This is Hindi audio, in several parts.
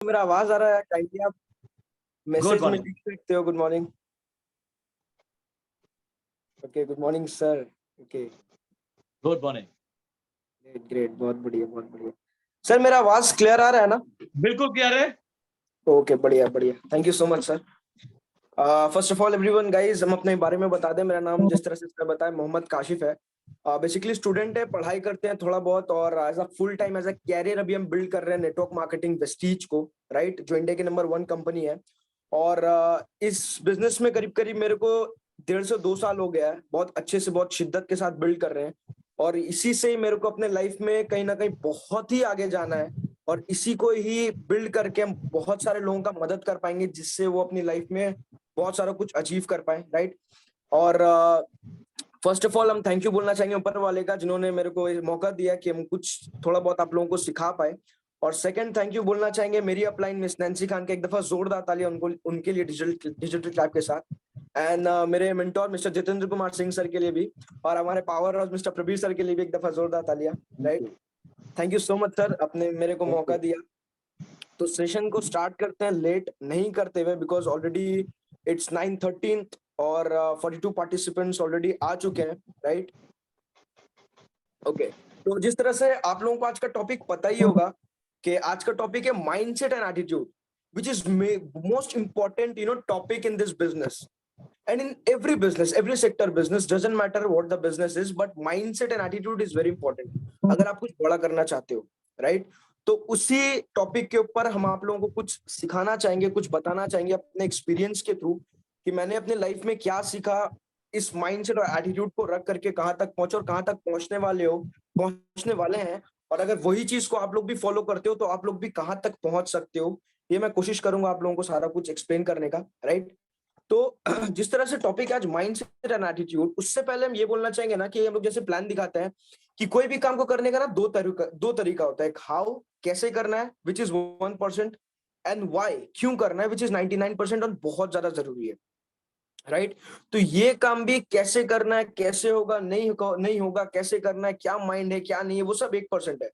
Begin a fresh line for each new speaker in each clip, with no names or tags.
मेरा आवाज आ रहा है? काइंडली आप
गुड
मैसेज में
मॉर्निंग।
लिख सकते हो good morning. Okay, good morning sir. Okay,
good morning.
Great great, बहुत बढ़िया बहुत बढ़िया। सर मेरा आवाज क्लियर आ रहा है ना?
बिल्कुल क्लियर है।
ओके, बढ़िया बढ़िया, thank you so much sir. First of all everyone guys, हम अपने बारे में बता दें। मेरा नाम जिस तरह से सर बताया मोहम्मद काशिफ है। बेसिकली स्टूडेंट है, पढ़ाई करते हैं थोड़ा बहुत, और as a full time as a career अभी हम बिल्ड कर रहे हैं नेटवर्क मार्केटिंग वेस्टीज को, राइट, जो इंडिया की नंबर 1 कंपनी है। और इस बिजनेस में करीब करीब मेरे को 1.5 से 2 साल हो गया है। बहुत अच्छे से बहुत शिद्दत के साथ बिल्ड कर रहे हैं, और इसी से ही मेरे को अपने लाइफ में कहीं ना कहीं बहुत ही आगे जाना है। और इसी को ही बिल्ड करके हम बहुत सारे लोगों का मदद कर पाएंगे, जिससे वो अपनी लाइफ में बहुत सारा कुछ अचीव कर पाए, राइट। और फर्स्ट ऑफ ऑल हम थैंक यू बोलना चाहेंगे ऊपर वाले का, जिन्होंने मेरे को ये मौका दिया कि हम कुछ थोड़ा बहुत आप लोगों को सिखा पाए। और सेकंड थैंक यू बोलना चाहेंगे मेरी अपलाइन मिस नैन्सी खान के, एक दफा जोरदार तालियां उनको उनके लिए डिजिटल क्लैप के साथ। एंड मेरे mentor mister Jitendra Kumar Singh sir के लिए भी, और हमारे power house mister Prabir sir के लिए भी एक दफा जोरदार तालियां, right. Thank you so much sir, आपने मेरे को मौका दिया। तो सेशन को स्टार्ट करते हैं लेट नहीं करते हुए, बिकॉज ऑलरेडी इट्स 9:13 और 42 पार्टिसिपेंट्स ऑलरेडी आ चुके हैं, राइट। ओके, तो जिस तरह से आप लोगों को आज का टॉपिक पता ही होगा कि आज का टॉपिक है mindset and attitude, which is most important topic in this business and in every business, every sector business, doesn't matter what the business is, but mindset and attitude is very important अगर आप कुछ बड़ा करना चाहते हो, राइट। तो उसी टॉपिक के ऊपर हम आप लोगों को कुछ सिखाना चाहेंगे, कुछ बताना चाहेंगे अपने एक्सपीरियंस के थ्रू, कि मैंने अपने लाइफ में क्या सीखा, इस माइंडसेट और एटीट्यूड को रख करके कहाँ तक पहुंचे और कहाँ तक पहुंचने वाले हैं। और अगर वही चीज को आप लोग भी फॉलो करते हो तो आप लोग भी कहाँ तक पहुंच सकते हो, ये मैं कोशिश करूंगा आप लोगों को सारा कुछ एक्सप्लेन करने का, राइट। तो जिस तरह से टॉपिक आज माइंडसेट एंड एटीट्यूड, उससे पहले हम ये बोलना चाहेंगे ना कि हम लोग जैसे प्लान दिखाते हैं कि कोई भी काम को करने का ना दो तरीका होता है। एक हाउ, कैसे करना है, विच इज 1%, एंड वाई, क्यों करना है, विच इज 99% और बहुत ज्यादा जरूरी है, राइट। तो ये काम भी कैसे करना है, कैसे होगा, नहीं होगा, कैसे करना है, क्या माइंड है क्या नहीं है, वो सब 1% है।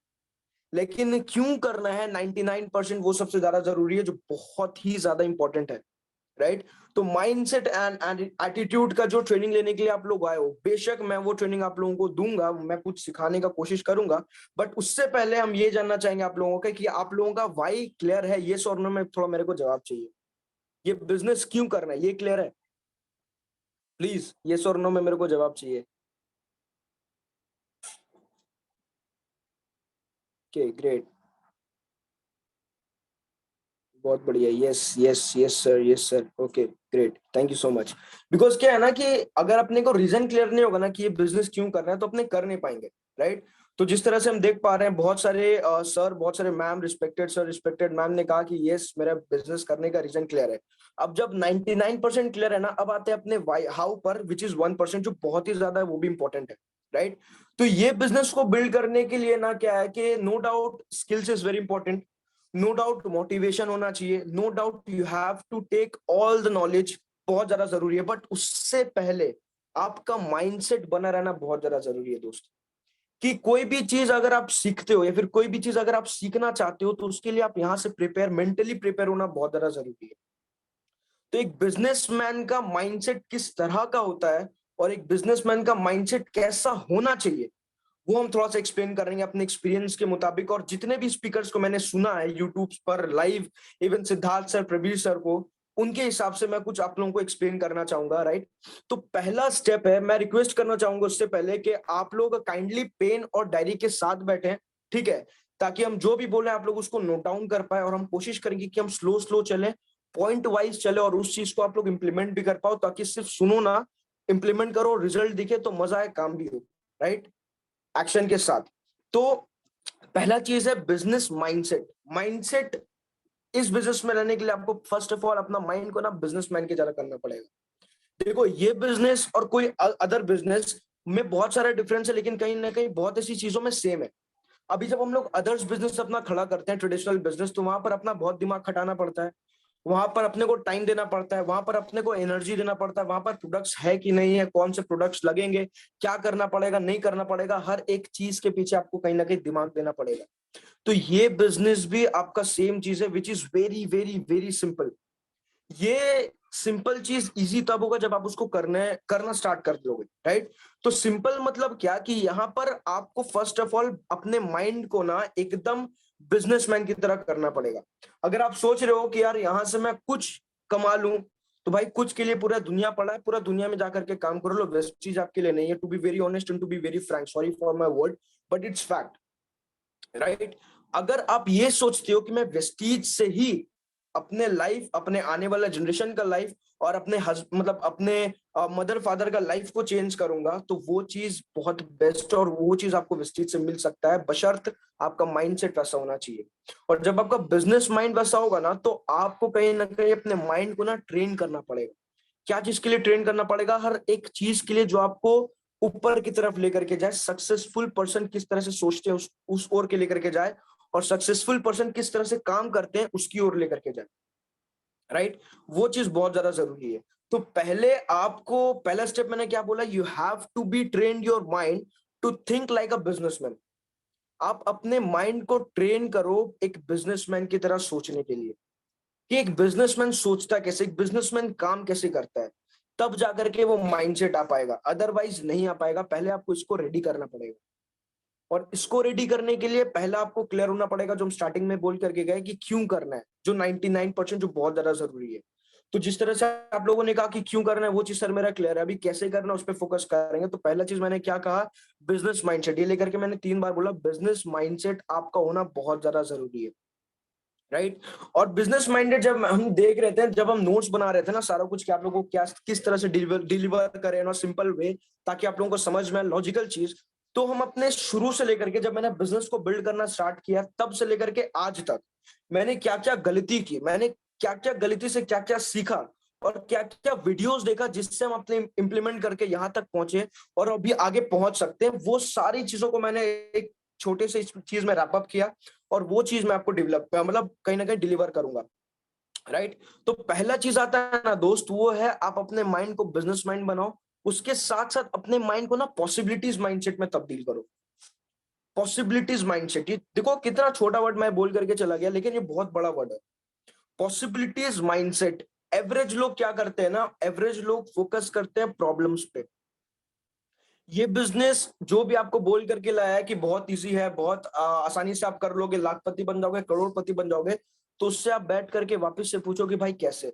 लेकिन क्यों करना है 99%, वो सबसे ज्यादा जरूरी है, जो बहुत ही ज्यादा इंपॉर्टेंट है, राइट। तो माइंडसेट एंड एटीट्यूड का जो ट्रेनिंग लेने के लिए आप लोग आए हो, बेशक मैं वो ट्रेनिंग आप लोगों को दूंगा, मैं कुछ सिखाने का कोशिश करूंगा। बट उससे पहले हम ये जानना चाहेंगे आप लोगों का कि आप लोगों का वाई क्लियर है, ये और नो में थोड़ा मेरे को जवाब चाहिए। ये बिजनेस क्यों करना है, ये क्लियर है? प्लीज ये और नो में मेरे को जवाब चाहिए। ओके, ग्रेट, बहुत बढ़िया, yes yes yes sir, yes sir, okay great, thank you so much. Because क्या है ना कि अगर अपने को रीजन क्लियर नहीं होगा ना कि ये बिजनेस क्यों करना है, तो अपने कर नहीं पाएंगे, राइट। तो जिस तरह से हम देख पा रहे हैं, बहुत सारे सर, बहुत सारे ma'am, respected sir, respected ma'am ने कहा कि यस मेरा बिजनेस करने का रीजन क्लियर है। अब जब 99% क्लियर है ना, अब आते हैं अपने वाई हाउ पर, विच इज 1%, जो बहुत ही ज्यादा है, वो भी इंपॉर्टेंट है, राइट। तो ये बिजनेस को बिल्ड करने के लिए ना क्या है कि no doubt skills is very important, no doubt motivation होना चाहिए, no doubt you have to take all the knowledge, बहुत ज्यादा जरूरी है। बट उससे पहले आपका माइंडसेट बना रहना बहुत ज्यादा जरूरी है दोस्त। कि कोई भी चीज अगर आप सीखते हो या फिर कोई भी चीज अगर आप सीखना चाहते हो, तो उसके लिए आप यहां से प्रिपेयर, मेंटली प्रिपेयर होना बहुत ज्यादा जरूरी है। तो एक बिजनेसमैन का माइंडसेट किस तरह का होता है और एक बिजनेसमैन का माइंडसेट कैसा होना चाहिए, वो हम थोड़ा सा एक्सप्लेन करेंगे अपने एक्सपीरियंस के मुताबिक। और जितने भी स्पीकर्स को मैंने सुना है यूट्यूब पर live, even Siddharth sir, Praveer sir को, उनके हिसाब से मैं कुछ आप लोगों को एक्सप्लेन करना चाहूंगा, राइट। तो पहला स्टेप है, मैं रिक्वेस्ट करना चाहूंगा उससे पहले कि आप लोग काइंडली पेन और डायरी के साथ बैठे, ठीक है, ताकि हम जो भी बोले आप लोग उसको नोट डाउन कर पाए। और हम कोशिश करेंगे कि हम स्लो स्लो चले, पॉइंट वाइज चले, और उस चीज को आप लोग इंप्लीमेंट भी कर पाओ, ताकि सिर्फ सुनो ना, इंप्लीमेंट करो, रिजल्ट दिखे तो मजा आए, काम भी हो, राइट, एक्शन के साथ। तो पहला चीज है बिजनेस माइंडसेट। माइंडसेट, इस बिजनेस में रहने के लिए आपको फर्स्ट ऑफ ऑल अपना माइंड को ना बिजनेसमैन की तरह करना पड़ेगा। देखो, ये बिजनेस और कोई अदर बिजनेस में बहुत सारा डिफरेंस है, लेकिन कहीं ना कहीं बहुत ऐसी चीजों में सेम है। अभी जब हम लोग अदर्स बिजनेस अपना खड़ा करते हैं, ट्रेडिशनल बिजनेस, तो वहां पर अपना बहुत दिमाग खटाना पड़ता है। वहां पर अपने को टाइम देना पड़ता है, वहां पर अपने को एनर्जी देना पड़ता है, वहां पर प्रोडक्ट्स है कि नहीं है, कौन से प्रोडक्ट्स लगेंगे, क्या करना पड़ेगा, नहीं करना पड़ेगा, हर एक चीज के पीछे आपको कहीं ना कहीं दिमाग देना पड़ेगा। तो ये बिजनेस भी आपका सेम चीज है, which is very very very simple. ये सिंपल चीज इजी तब होगा जब आप उसको करना स्टार्ट कर दोगे, राइट। तो सिंपल मतलब क्या कि यहाँ पर आपको फर्स्ट ऑफ ऑल अपने माइंड को ना एकदम बिजनेसमैन की तरह करना पड़ेगा। अगर आप सोच रहे हो कि यार यहाँ से मैं कुछ कमा लूं, तो भाई कुछ के लिए पूरा दुनिया पड़ा है, पूरा दुनिया में जाकर के काम कर लो, वेस्ट चीज आपके लिए नहीं है। To be very honest and to be very frank, sorry for my word, but it's fact, right. अगर आप ये सोचते हो कि मैं वेस्टीज से ही अपने लाइफ, अपने आने वाला जनरेशन का लाइफ और अपने मतलब अपने मदर फादर का लाइफ को चेंज करूंगा, तो वो चीज बहुत बेस्ट और वो चीज आपको वेस्टीज से मिल सकता है, बशर्त आपका माइंडसेट वैसा होना चाहिए। और जब आपका बिजनेस माइंड वैसा होगा ना, तो आपको कहीं ना कहीं अपने माइंड को ना ट्रेन करना पड़ेगा। क्या चीज के लिए ट्रेन करना पड़ेगा? हर एक चीज के लिए जो आपको ऊपर की तरफ लेकर के जाए। सक्सेसफुल पर्सन किस तरह से सोचते हैं उस ओर के लेकर के जाए, और सक्सेसफुल पर्सन किस तरह से काम करते हैं उसकी ओर लेकर के जाए, राइट। वो चीज बहुत ज्यादा जरूरी है। तो पहले आपको, पहला स्टेप मैंने क्या बोला, you have to be train your mind to think like a businessman. आप अपने माइंड को ट्रेन करो एक बिजनेसमैन की तरह सोचने के लिए, कि एक बिजनेसमैन सोचता कैसे, एक बिजनेसमैन काम कैसे करता है। तब जाकर के वो माइंडसेट आ पाएगा, अदरवाइज नहीं आ पाएगा। पहले आपको इसको रेडी करना पड़ेगा, और इसको रेडी करने के लिए पहला आपको क्लियर होना पड़ेगा, जो हम स्टार्टिंग में बोल करके गए, कि क्यों करना है, जो 99% जो बहुत ज्यादा जरूरी है। तो जिस तरह से आप लोगों ने कहा कि क्यों करना है, वो चीज सर मेरा क्लियर है। अभी कैसे करना है उस पर फोकस करेंगे। तो पहला चीज मैंने क्या कहा, बिजनेस माइंडसेट। ये लेकर के मैंने 3 बार बोला, बिजनेस माइंडसेट आपका होना बहुत ज्यादा जरूरी है, राइट। और बिजनेस माइंडेड जब हम देख रहे थे, जब हम नोट्स बना रहे थे ना, सारा कुछ कि आप लोगों को क्या किस तरह से डिलीवर करें ना, सिंपल वे, ताकि आप लोगों को समझ में लॉजिकल चीज। तो हम अपने शुरू से लेकर के, जब मैंने बिजनेस को बिल्ड करना स्टार्ट किया, तब से लेकर के आज तक मैंने क्या क्या गलती की, मैंने क्या क्या गलती से क्या क्या सीखा, और क्या क्या वीडियोस देखा, जिससे हम अपने इम्प्लीमेंट करके यहाँ तक पहुंचे और अभी आगे पहुंच सकते हैं। वो सारी चीजों को मैंने एक छोटे से चीज में रैप अप किया, और वो चीज मैं आपको डेवलप, मतलब कहीं ना कहीं डिलीवर करूंगा, राइट। तो पहला चीज आता है ना दोस्त, वो है आप अपने माइंड को बिजनेस माइंड बनाओ। उसके साथ साथ अपने माइंड को ना पॉसिबिलिटीज माइंडसेट में तब्दील करो। पॉसिबिलिटीज माइंडसेट, ये देखो कितना छोटा वर्ड मैं बोल करके चला गया, लेकिन ये बहुत बड़ा वर्ड है, पॉसिबिलिटीज माइंडसेट। एवरेज लोग क्या करते हैं ना, एवरेज लोग फोकस करते हैं प्रॉब्लम्स पे। ये बिजनेस जो भी आपको बोल करके लाया है कि बहुत इजी है, बहुत आसानी से आप कर लोगे, लाखपति बन जाओगे, करोड़पति बन जाओगे, तो उससे आप बैठ करके वापस से पूछोगे भाई कैसे।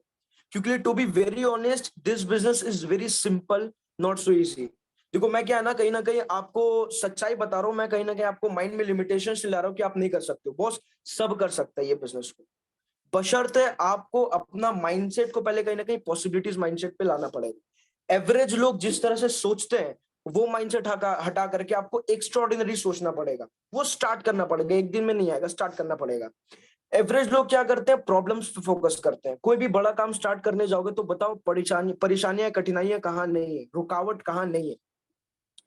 क्योंकि to be very honest, this business is very simple, not so easy. देखो मैं क्या है ना कहीं आपको सच्चाई बता रहा हूँ, मैं कहीं ना कहीं आपको माइंड में लिमिटेशन ला रहा हूँ कि आप नहीं कर सकते हो। बॉस सब कर सकता है ये बिजनेस को, बशर्ते आपको अपना माइंडसेट को पहले कहीं ना कहीं पॉसिबिलिटीज माइंडसेट पे लाना पड़ेगा। एवरेज लोग जिस तरह से सोचते हैं, वो माइंडसेट हटा करके आपको एक्स्ट्राऑर्डिनरी सोचना पड़ेगा। वो स्टार्ट करना पड़ेगा, एक दिन में नहीं आएगा, स्टार्ट करना पड़ेगा। एवरेज लोग क्या करते हैं, प्रॉब्लम्स पे फोकस करते हैं। कोई भी बड़ा काम स्टार्ट करने जाओगे तो बताओ परेशानियां कठिनाइयां कहाँ नहीं है, रुकावट कहाँ नहीं है,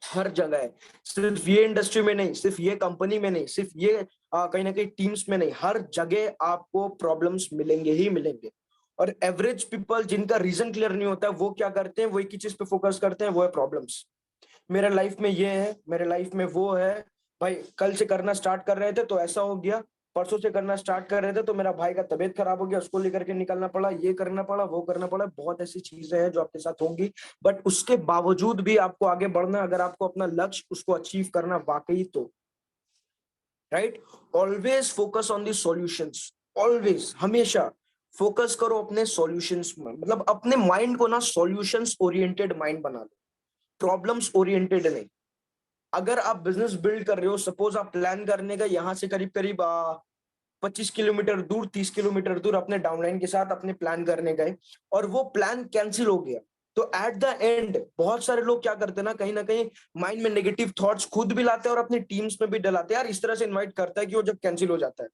हर जगह है। सिर्फ ये इंडस्ट्री में नहीं, सिर्फ ये कंपनी में नहीं, सिर्फ ये कहीं ना कहीं टीम्स में नहीं, हर जगह आपको प्रॉब्लम्स मिलेंगे ही मिलेंगे। और एवरेज पीपल जिनका रीजन क्लियर नहीं होता है, वो क्या करते हैं, वो एक ही चीज पे फोकस करते हैं, वो है प्रॉब्लम्स। मेरे लाइफ में ये है, मेरे लाइफ में वो है। भाई कल से करना स्टार्ट कर रहे थे तो ऐसा हो गया, परसों से करना स्टार्ट कर रहे थे तो मेरा भाई का तबीयत खराब हो गया, उसको लेकर के निकलना पड़ा, ये करना पड़ा, वो करना पड़ा। बहुत ऐसी चीजें हैं जो आपके साथ होंगी, बट उसके बावजूद भी आपको आगे बढ़ना, अगर आपको अपना लक्ष्य उसको अचीव करना वाकई, तो right. Always focus on the solutions, always, हमेशा फोकस करो अपने सॉल्यूशंस में। मतलब अपने माइंड को ना सॉल्यूशंस ओरिएंटेड माइंड बना लो, प्रॉब्लम्स ओरिएंटेड नहीं। अगर आप बिजनेस बिल्ड कर रहे हो, सपोज आप प्लान करने का यहाँ से करीब करीब 25 किलोमीटर दूर, 30 किलोमीटर दूर अपने डाउनलाइन के साथ अपने प्लान करने गए, और वो प्लान कैंसिल हो गया, तो एट द एंड बहुत सारे लोग क्या करते हैं ना कहीं माइंड में नेगेटिव थॉट्स खुद भी लाते हैं और अपनी टीम्स में भी डलाते हैं, यार इस तरह से इन्वाइट करता है कि वो जब कैंसिल हो जाता है।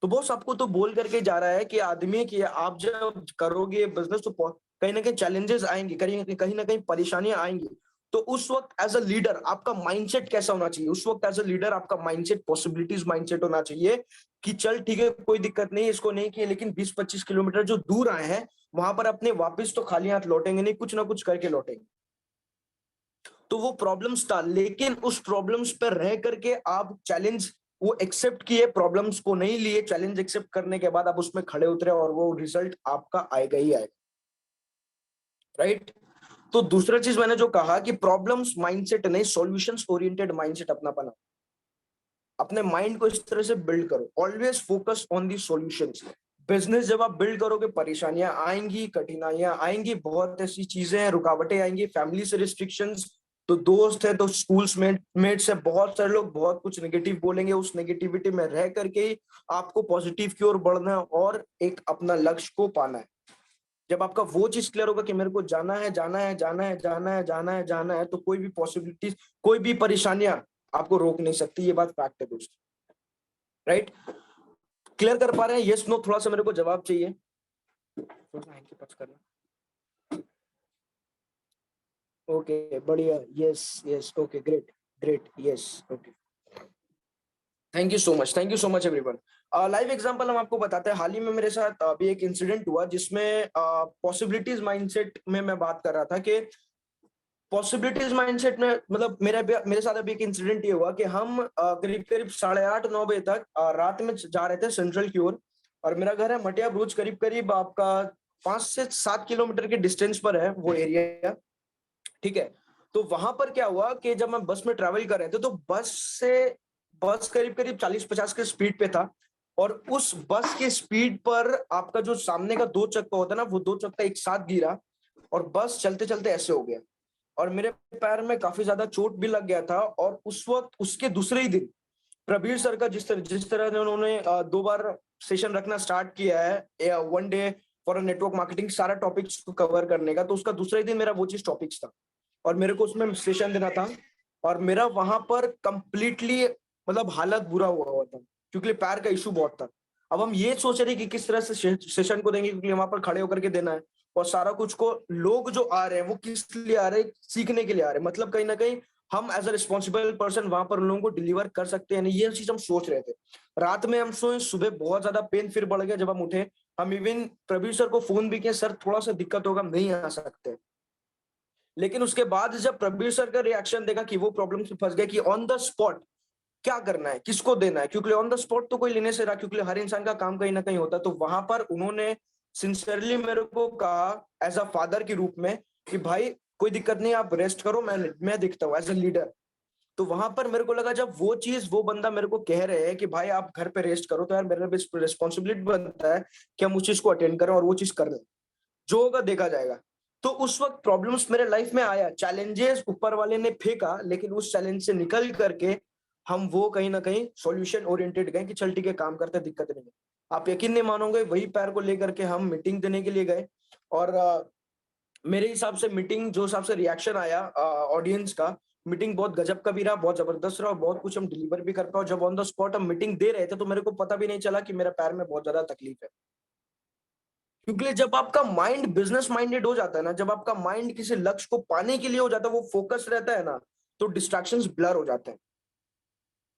तो बॉस आपको तो बोल करके जा रहा है कि आदमी कि आप जब करोगे बिजनेस तो कहीं ना कहीं चैलेंजेस आएंगे, कहीं ना कहीं परेशानियां आएंगी। तो उस वक्त एज अ लीडर आपका माइंडसेट कैसा होना चाहिए? उस वक्त एज अ लीडर आपका माइंडसेट पॉसिबिलिटीज माइंडसेट होना चाहिए कि चल ठीक है, कोई दिक्कत नहीं, इसको नहीं किया, लेकिन 20-25 किलोमीटर जो दूर आए हैं वहां पर अपने वापस तो खाली हाथ लौटेंगे नहीं, कुछ ना कुछ करके लौटेंगे। तो वो प्रॉब्लम्स था, लेकिन उस प्रॉब्लम्स पर रह करके आप चैलेंज वो एक्सेप्ट किए, प्रॉब्लम्स को नहीं लिए, चैलेंज एक्सेप्ट करने के बाद आप उसमें खड़े उतरे और वो रिजल्ट आपका आएगा ही आएगा, राइट? तो दूसरा चीज मैंने जो कहा कि प्रॉब्लम्स माइंडसेट नहीं, सॉल्यूशंस ओरिएंटेड माइंडसेट अपना बना, अपने माइंड को इस तरह से बिल्ड करो, always focus on the solutions. Business जब आप बिल्ड करोगे, परेशानियां आएंगी, कठिनाइयां आएंगी, बहुत ऐसी चीजें हैं, रुकावटें आएंगी, फैमिली से रिस्ट्रिक्शंस, तो दोस्त है, तो स्कूल्स मेट्स है, बहुत सारे लोग बहुत कुछ नेगेटिव बोलेंगे, उस नेगेटिविटी में रह करके ही आपको पॉजिटिव की ओर बढ़ना है और एक अपना लक्ष्य को पाना है। जब आपका वो चीज क्लियर होगा कि मेरे को जाना है, जाना है, जाना है, जाना है, जाना है, जाना है, तो कोई भी पॉसिबिलिटीज, कोई भी परेशानियां आपको रोक नहीं सकती। ये बात फैक्ट है दोस्त, राइट? क्लियर कर पा रहे हैं? यस नो, थोड़ा सा मेरे को जवाब चाहिए। ओके, बढ़िया, yes yes, okay, great great, yes, okay, thank you so much, thank you so much everyone. Live example हम आपको बताते हैं। हाल ही में मेरे साथ अभी एक इंसिडेंट हुआ जिसमें पॉसिबिलिटीज माइंडसेट में मैं बात कर रहा था कि पॉसिबिलिटीज माइंडसेट में मतलब मेरे साथ अभी एक इंसिडेंट ये हुआ कि हम करीब करीब 8:30-9 बजे तक रात में जा रहे थे सेंट्रल की ओर, और मेरा घर है मटिया ब्रूच, करीब करीब आपका 5 से 7 किलोमीटर के डिस्टेंस पर है वो एरिया, ठीक है? तो वहां पर क्या हुआ कि जब मैं बस में ट्रेवल कर रहे थे तो बस करीब करीब 40-50 के स्पीड पे था, और उस बस के स्पीड पर आपका जो सामने का दो चक्का होता है ना, वो दो चक्का एक साथ गिरा और बस चलते चलते ऐसे हो गया, और मेरे पैर में काफी ज्यादा चोट भी लग गया था। और उस वक्त उसके दूसरे ही दिन प्रबीर सर का जिस तरह से उन्होंने 2 बार सेशन रखना स्टार्ट किया है, one day for a network marketing, सारा टॉपिक्स को कवर करने का, तो उसका दूसरा ही दिन मेरा वो चीज टॉपिक्स था और मेरे को उसमें सेशन देना था, और मेरा वहां पर कंप्लीटली मतलब हालत बुरा हुआ था क्योंकि पैर का इशू बहुत था। अब हम ये सोच रहे कि किस तरह से सेशन को देंगे, क्योंकि वहां पर खड़े होकर के देना है, और सारा कुछ को लोग जो आ रहे हैं वो किस लिए आ रहे हैं? सीखने के लिए आ रहे हैं, मतलब कहीं ना कहीं हम एज अ रिस्पॉन्सिबल पर्सन वहां पर उन लोगों को डिलीवर कर सकते हैं नहीं, ये चीज हम सोच रहे थे। रात में हम सोए, सुबह बहुत ज्यादा पेन फिर बढ़ गया जब हम उठे, हम इवन प्रवीण सर को फोन भी किए, सर थोड़ा सा दिक्कत होगा, हम नहीं आ सकते। लेकिन उसके बाद जब प्रवीण सर का रिएक्शन देखा कि वो प्रॉब्लम से फंस गया कि ऑन द स्पॉट क्या करना है, किसको देना है, क्योंकि ऑन द स्पॉट तो कोई लेने से रहा, क्योंकि हर इंसान का काम कहीं ना कहीं होता है। तो वहां पर उन्होंने सिंसियरली मेरे को कहा एज अ फादर के रूप में कि भाई कोई दिक्कत नहीं, आप रेस्ट करो, मैं दिखता हूँ एज अ लीडर। तो वहां पर मेरे को लगा जब वो चीज वो बंदा मेरे को कह रहे हैं कि भाई आप घर पे रेस्ट करो, तो यार मेरा रिस्पॉन्सिबिलिटी बनता है कि हम उस चीज को अटेंड करें और वो चीज कर लें, जो होगा देखा जाएगा। तो उस वक्त प्रॉब्लम्स मेरे लाइफ में आया, चैलेंजेस ऊपर वाले ने फेंका, लेकिन उस चैलेंज से निकल करके हम वो कहीं ना कहीं सॉल्यूशन ओरिएंटेड गए कि चल ठीक है, काम करते, दिक्कत नहीं है। आप यकीन नहीं मानोगे, वही पैर को लेकर के हम मीटिंग देने के लिए गए, और मेरे हिसाब से मीटिंग जो हिसाब से रिएक्शन आया ऑडियंस का, मीटिंग बहुत गजब का भी रहा, बहुत जबरदस्त रहा, और बहुत कुछ हम डिलीवर भी कर पाए। जब ऑन द स्पॉट हम मीटिंग दे रहे थे तो मेरे को पता भी नहीं चला कि मेरे पैर में बहुत ज्यादा तकलीफ है, क्योंकि जब आपका माइंड बिजनेस माइंडेड हो जाता है ना, जब आपका माइंड किसी लक्ष्य को पाने के लिए हो जाता है, वो फोकस रहता है ना, तो डिस्ट्रैक्शंस ब्लर हो जाते हैं।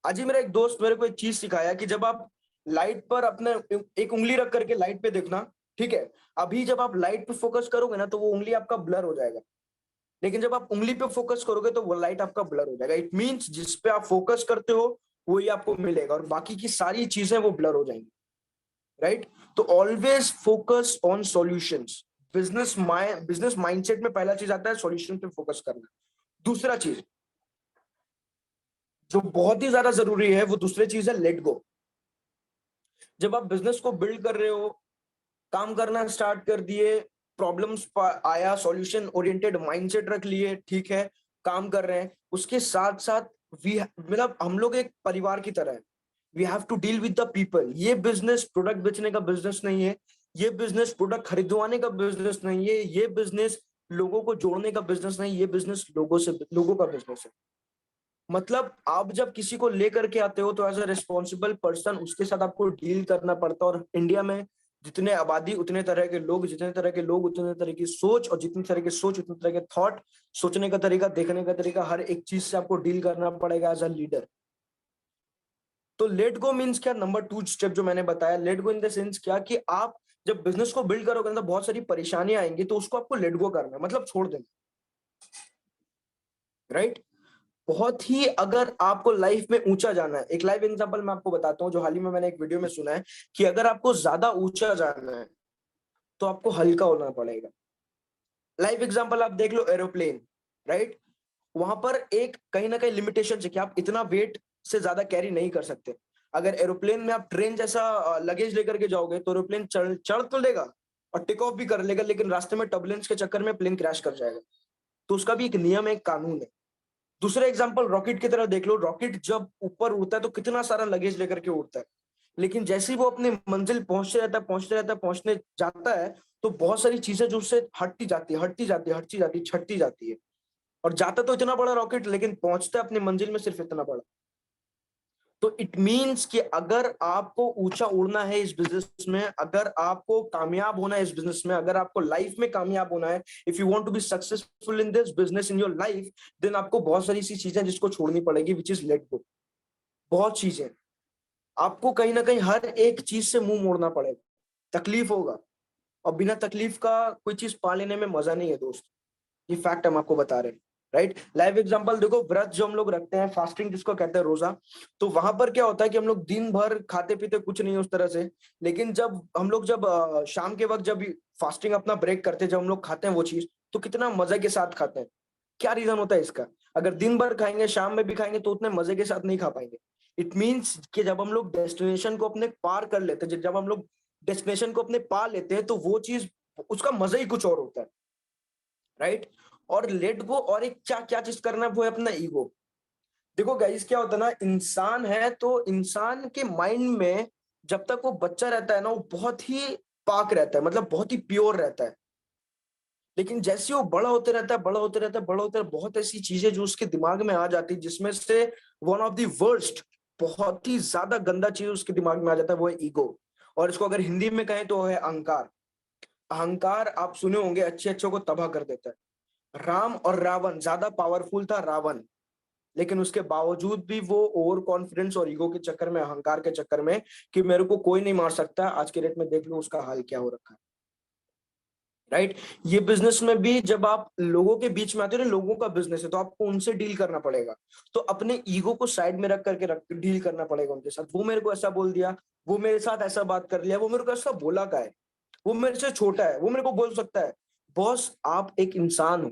आज ही मेरा एक दोस्त मेरे को एक चीज सिखाया कि जब आप लाइट पर अपने एक उंगली रख करके लाइट पे देखना, ठीक है? अभी जब आप लाइट पे फोकस करोगे ना तो वो उंगली आपका ब्लर हो जाएगा, लेकिन जब आप उंगली पे फोकस करोगे तो वो लाइट आपका ब्लर हो जाएगा। इट मींस जिस पे आप फोकस करते हो वही आपको मिलेगा, और बाकी की सारी चीजें वो ब्लर हो जाएंगी, राइट? तो always focus on solutions. Business mindset में पहला चीज आता है सॉल्यूशन पे फोकस करना। दूसरा चीज जो बहुत ही ज्यादा जरूरी है, वो दूसरी चीज है लेट गो। जब आप बिजनेस को बिल्ड कर रहे हो, काम करना स्टार्ट कर दिए, प्रॉब्लम्स आया, सॉल्यूशन ओरिएंटेड माइंडसेट रख लिए, ठीक है, काम कर रहे हैं, उसके साथ साथ वी मतलब हम लोग एक परिवार की तरह है। We have to deal with the people. ये बिजनेस प्रोडक्ट बेचने का बिजनेस नहीं है, ये बिजनेस प्रोडक्ट खरीदवाने का बिजनेस नहीं है, ये बिजनेस लोगों को जोड़ने का बिजनेस नहीं, ये बिजनेस लोगों का बिजनेस है। मतलब आप जब किसी को लेकर के आते हो तो एज अ रिस्पॉन्सिबल पर्सन उसके साथ आपको डील करना पड़ता है, और इंडिया में जितने आबादी उतने तरह के लोग, जितने तरह के लोग उतने तरह की सोच, और जितनी तरह की सोच उतने तरह के थॉट, सोचने का तरीका, देखने का तरीका, हर एक चीज से आपको डील करना पड़ेगा एज अ लीडर। तो लेट गो मीन्स क्या? नंबर 2 स्टेप जो मैंने बताया, let go in the sense क्या कि आप जब बिजनेस को बिल्ड करोगे तो बहुत सारी परेशानियां आएंगी, तो उसको आपको लेट गो करना है, मतलब छोड़ देना, राइट? बहुत ही, अगर आपको लाइफ में ऊंचा जाना है, एक लाइव एग्जांपल मैं आपको बताता हूँ जो हाल ही में मैंने एक वीडियो में सुना है, कि अगर आपको ज्यादा ऊंचा जाना है तो आपको हल्का होना पड़ेगा। लाइव एग्जांपल आप देख लो, एरोप्लेन, राइट? वहां पर एक कहीं ना कहीं लिमिटेशन है कि आप इतना वेट से ज्यादा कैरी नहीं कर सकते। अगर एरोप्लेन में आप ट्रेन जैसा लगेज लेकर के जाओगे तो एरोप्लेन चढ़ चढ़ तो लेगा और टेक ऑफ भी कर लेगा, लेकिन रास्ते में टर्बुलेंस के चक्कर में प्लेन क्रैश कर जाएगा। तो उसका भी एक नियम है, एक कानून है। दूसरा एग्जांपल रॉकेट की तरह देख लो, रॉकेट जब ऊपर उड़ता है तो कितना सारा लगेज लेकर के उड़ता है, लेकिन जैसे ही वो अपनी मंजिल पहुंचते रहता है, पहुंचते रहता है, पहुंचने जाता है, तो बहुत सारी चीजें जो उससे हटती जाती है, हटती जाती है, हटती जाती है, छटती जाती है, और जाता तो इतना बड़ा रॉकेट, लेकिन पहुंचता है अपनी मंजिल में सिर्फ इतना बड़ा। तो इट मीन्स कि अगर आपको ऊंचा उड़ना है इस बिजनेस में, अगर आपको कामयाब होना है इस बिजनेस में, अगर आपको लाइफ में कामयाब होना है, if you want to be successful in this business in your life, then आपको बहुत सारी सी चीजें जिसको छोड़नी पड़ेगी, विच इज लेट गो। बहुत चीजें, आपको कहीं ना कहीं हर एक चीज से मुंह मोड़ना पड़ेगा, तकलीफ होगा, और बिना तकलीफ का कोई चीज पा लेने में मजा नहीं है दोस्त। ये फैक्ट हम आपको बता रहे हैं, राइट? लाइव एग्जांपल देखो, व्रत जो हम लोग रखते हैं, फास्टिंग जिसको कहते हैं, रोजा, तो वहां पर क्या होता है कि हम लोग दिन भर खाते पीते कुछ नहीं उस तरह से, लेकिन जब हम लोग जब शाम के वक्त जब फास्टिंग अपना ब्रेक करते हैं, जब हम लोग खाते हैं वो चीज, तो कितना मजे के साथ खाते हैं। क्या रीजन होता है इसका? अगर दिन भर खाएंगे, शाम में भी खाएंगे, तो उतने मजे के साथ नहीं खा पाएंगे। इट मीन्स कि जब हम लोग डेस्टिनेशन को अपने पार कर लेते हैं, जब हम लोग डेस्टिनेशन को अपने पा लेते हैं, तो वो चीज, उसका मजा ही कुछ और होता है, राइट? और लेट गो, और एक क्या क्या चीज करना है, वो है अपना ईगो। देखो गाइस, क्या होता है ना, इंसान है तो इंसान के माइंड में जब तक वो बच्चा रहता है ना, वो बहुत ही पाक रहता है, मतलब बहुत ही प्योर रहता है। लेकिन जैसे वो बड़ा होते रहता है, बड़ा होते रहता है, बड़ा होते रहता है, बहुत ऐसी चीजें जो उसके दिमाग में आ जाती है, जिसमें से वन ऑफ द वर्स्ट, बहुत ही ज्यादा गंदा चीज उसके दिमाग में आ जाता है, वो है ईगो। और इसको अगर हिंदी में कहें तो वो है अहंकार। अहंकार आप सुने होंगे, अच्छे अच्छों को तबाह कर देता है। राम और रावण, ज्यादा पावरफुल था रावण, लेकिन उसके बावजूद भी वो ओवर कॉन्फिडेंस और ईगो के चक्कर में, अहंकार के चक्कर में, कि मेरे को कोई नहीं मार सकता, आज के डेट में देख लो उसका हाल क्या हो रखा है, राइट? ये बिजनेस में भी जब आप लोगों के बीच में आते हो ना, लोगों का बिजनेस है तो आपको उनसे डील करना पड़ेगा, तो अपने ईगो को साइड में रख करके डील करना पड़ेगा उनके साथ। वो मेरे को ऐसा बोल दिया, वो मेरे साथ ऐसा बात कर लिया, वो मेरे को ऐसा बोला का है, वो मेरे से छोटा है, वो मेरे को बोल सकता है। बॉस, आप एक इंसान हो।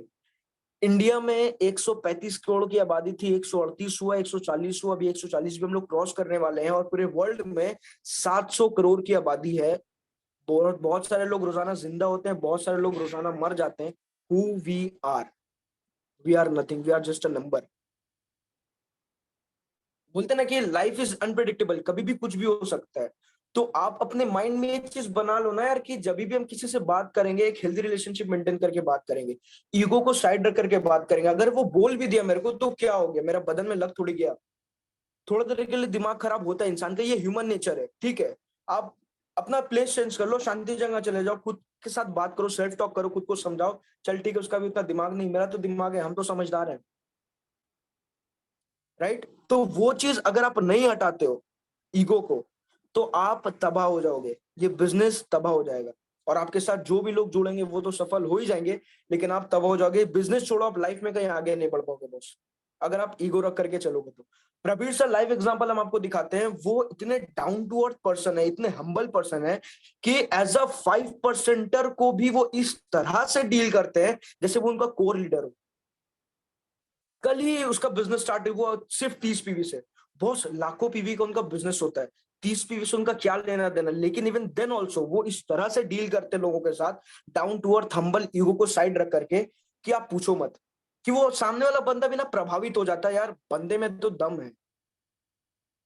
इंडिया में 135 करोड़ की आबादी थी, 138 हुआ, 140 हुआ, अभी 140 भी हम लोग क्रॉस करने वाले हैं, और पूरे वर्ल्ड में 700 करोड़ की आबादी है। बहुत बहुत सारे लोग रोजाना जिंदा होते हैं, बहुत सारे लोग रोजाना मर जाते हैं। Who we are nothing, we are just a number. बोलते ना कि लाइफ इज अनप्रिडिक्टेबल, कभी भी कुछ भी हो सकता है। तो आप अपने माइंड में एक चीज बना लो ना यार, कि जब भी हम किसी से बात करेंगे, एक हेल्दी रिलेशनशिप मेंटेन करके बात करेंगे, ईगो को साइड रख करके बात करेंगे। अगर वो बोल भी दिया मेरे को तो क्या हो गया, मेरा बदन में लग थोड़ी गया। थोड़ा देर के लिए दिमाग खराब होता है इंसान का, ये ह्यूमन नेचर है, ठीक है? आप अपना प्लेस चेंज कर लो, शांति जगह चले जाओ, खुद के साथ बात करो, सेल्फ टॉक करो, खुद को समझाओ, चल ठीक है उसका भी उतना दिमाग नहीं, मेरा तो दिमाग है, हम तो समझदार हैं, राइट? तो वो चीज अगर आप नहीं हटाते हो, ईगो को, तो आप तबाह हो जाओगे, ये बिजनेस तबाह हो जाएगा, और आपके साथ जो भी लोग जुड़ेंगे वो तो सफल हो ही जाएंगे, लेकिन आप तबाह हो जाओगे। बिजनेस छोड़ो, आप लाइफ में कहीं आगे नहीं बढ़ पाओगे बॉस, अगर आप ईगो रख करके चलोगे तो। प्रवीर सर लाइव एग्जांपल हम आपको दिखाते हैं, वो इतने डाउन टू अर्थ पर्सन है, इतने हम्बल पर्सन है, कि एज अ 5%er को भी वो इस तरह से डील करते हैं जैसे वो उनका कोर लीडर हो। कल ही उसका बिजनेस स्टार्ट हुआ सिर्फ 30 पीवी से। बहुत लाखों पीवी का उनका बिजनेस होता है, 30 पीवी से उनका क्या लेना देना, लेकिन इवन देन ऑल्सो वो इस तरह से डील करते हैं लोगों के साथ, down to earth, humble, ego को साइड रख करके, कि आप पूछो मत, कि वो सामने वाला बंदा भी ना प्रभावित हो जाता है, यार बंदे में तो दम है।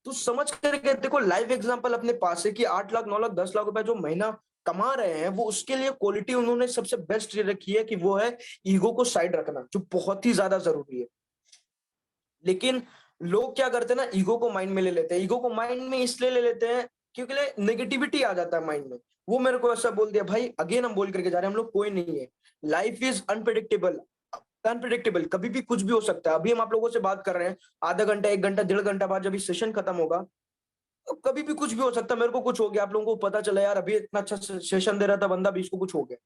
तो समझ करके देखो, लाइव एग्जांपल अपने पास है कि 8 लाख 9 लाख 10 लाख रुपए जो महीना कमा रहे हैं, वो उसके लिए क्वालिटी उन्होंने सबसे बेस्ट ये रखी है, कि वो है ईगो को साइड रखना, जो बहुत ही ज्यादा जरूरी है। लेकिन लोग क्या करते हैं ना, ईगो को माइंड में ले लेते हैं, ईगो को माइंड में इसलिए ले लेते हैं क्योंकि नेगेटिविटी आ जाता है माइंड में। वो मेरे को ऐसा बोल दिया भाई, अगेन हम बोल करके जा रहे हैं, हम लोग कोई नहीं है, लाइफ इज अनप्रेडिक्टेबल। अनप्रेडिक्टेबल, कभी भी कुछ भी हो सकता है। अभी हम आप लोगों से बात कर रहे हैं, आधा घंटा, 1 घंटा, 1.5 घंटा बाद जब ये सेशन खत्म होगा, तो कभी भी कुछ भी हो सकता है। मेरे को कुछ हो गया, आप लोगों को पता चला यार अभी इतना अच्छा सेशन दे रहा था बंदा, भी इसको कुछ हो गया,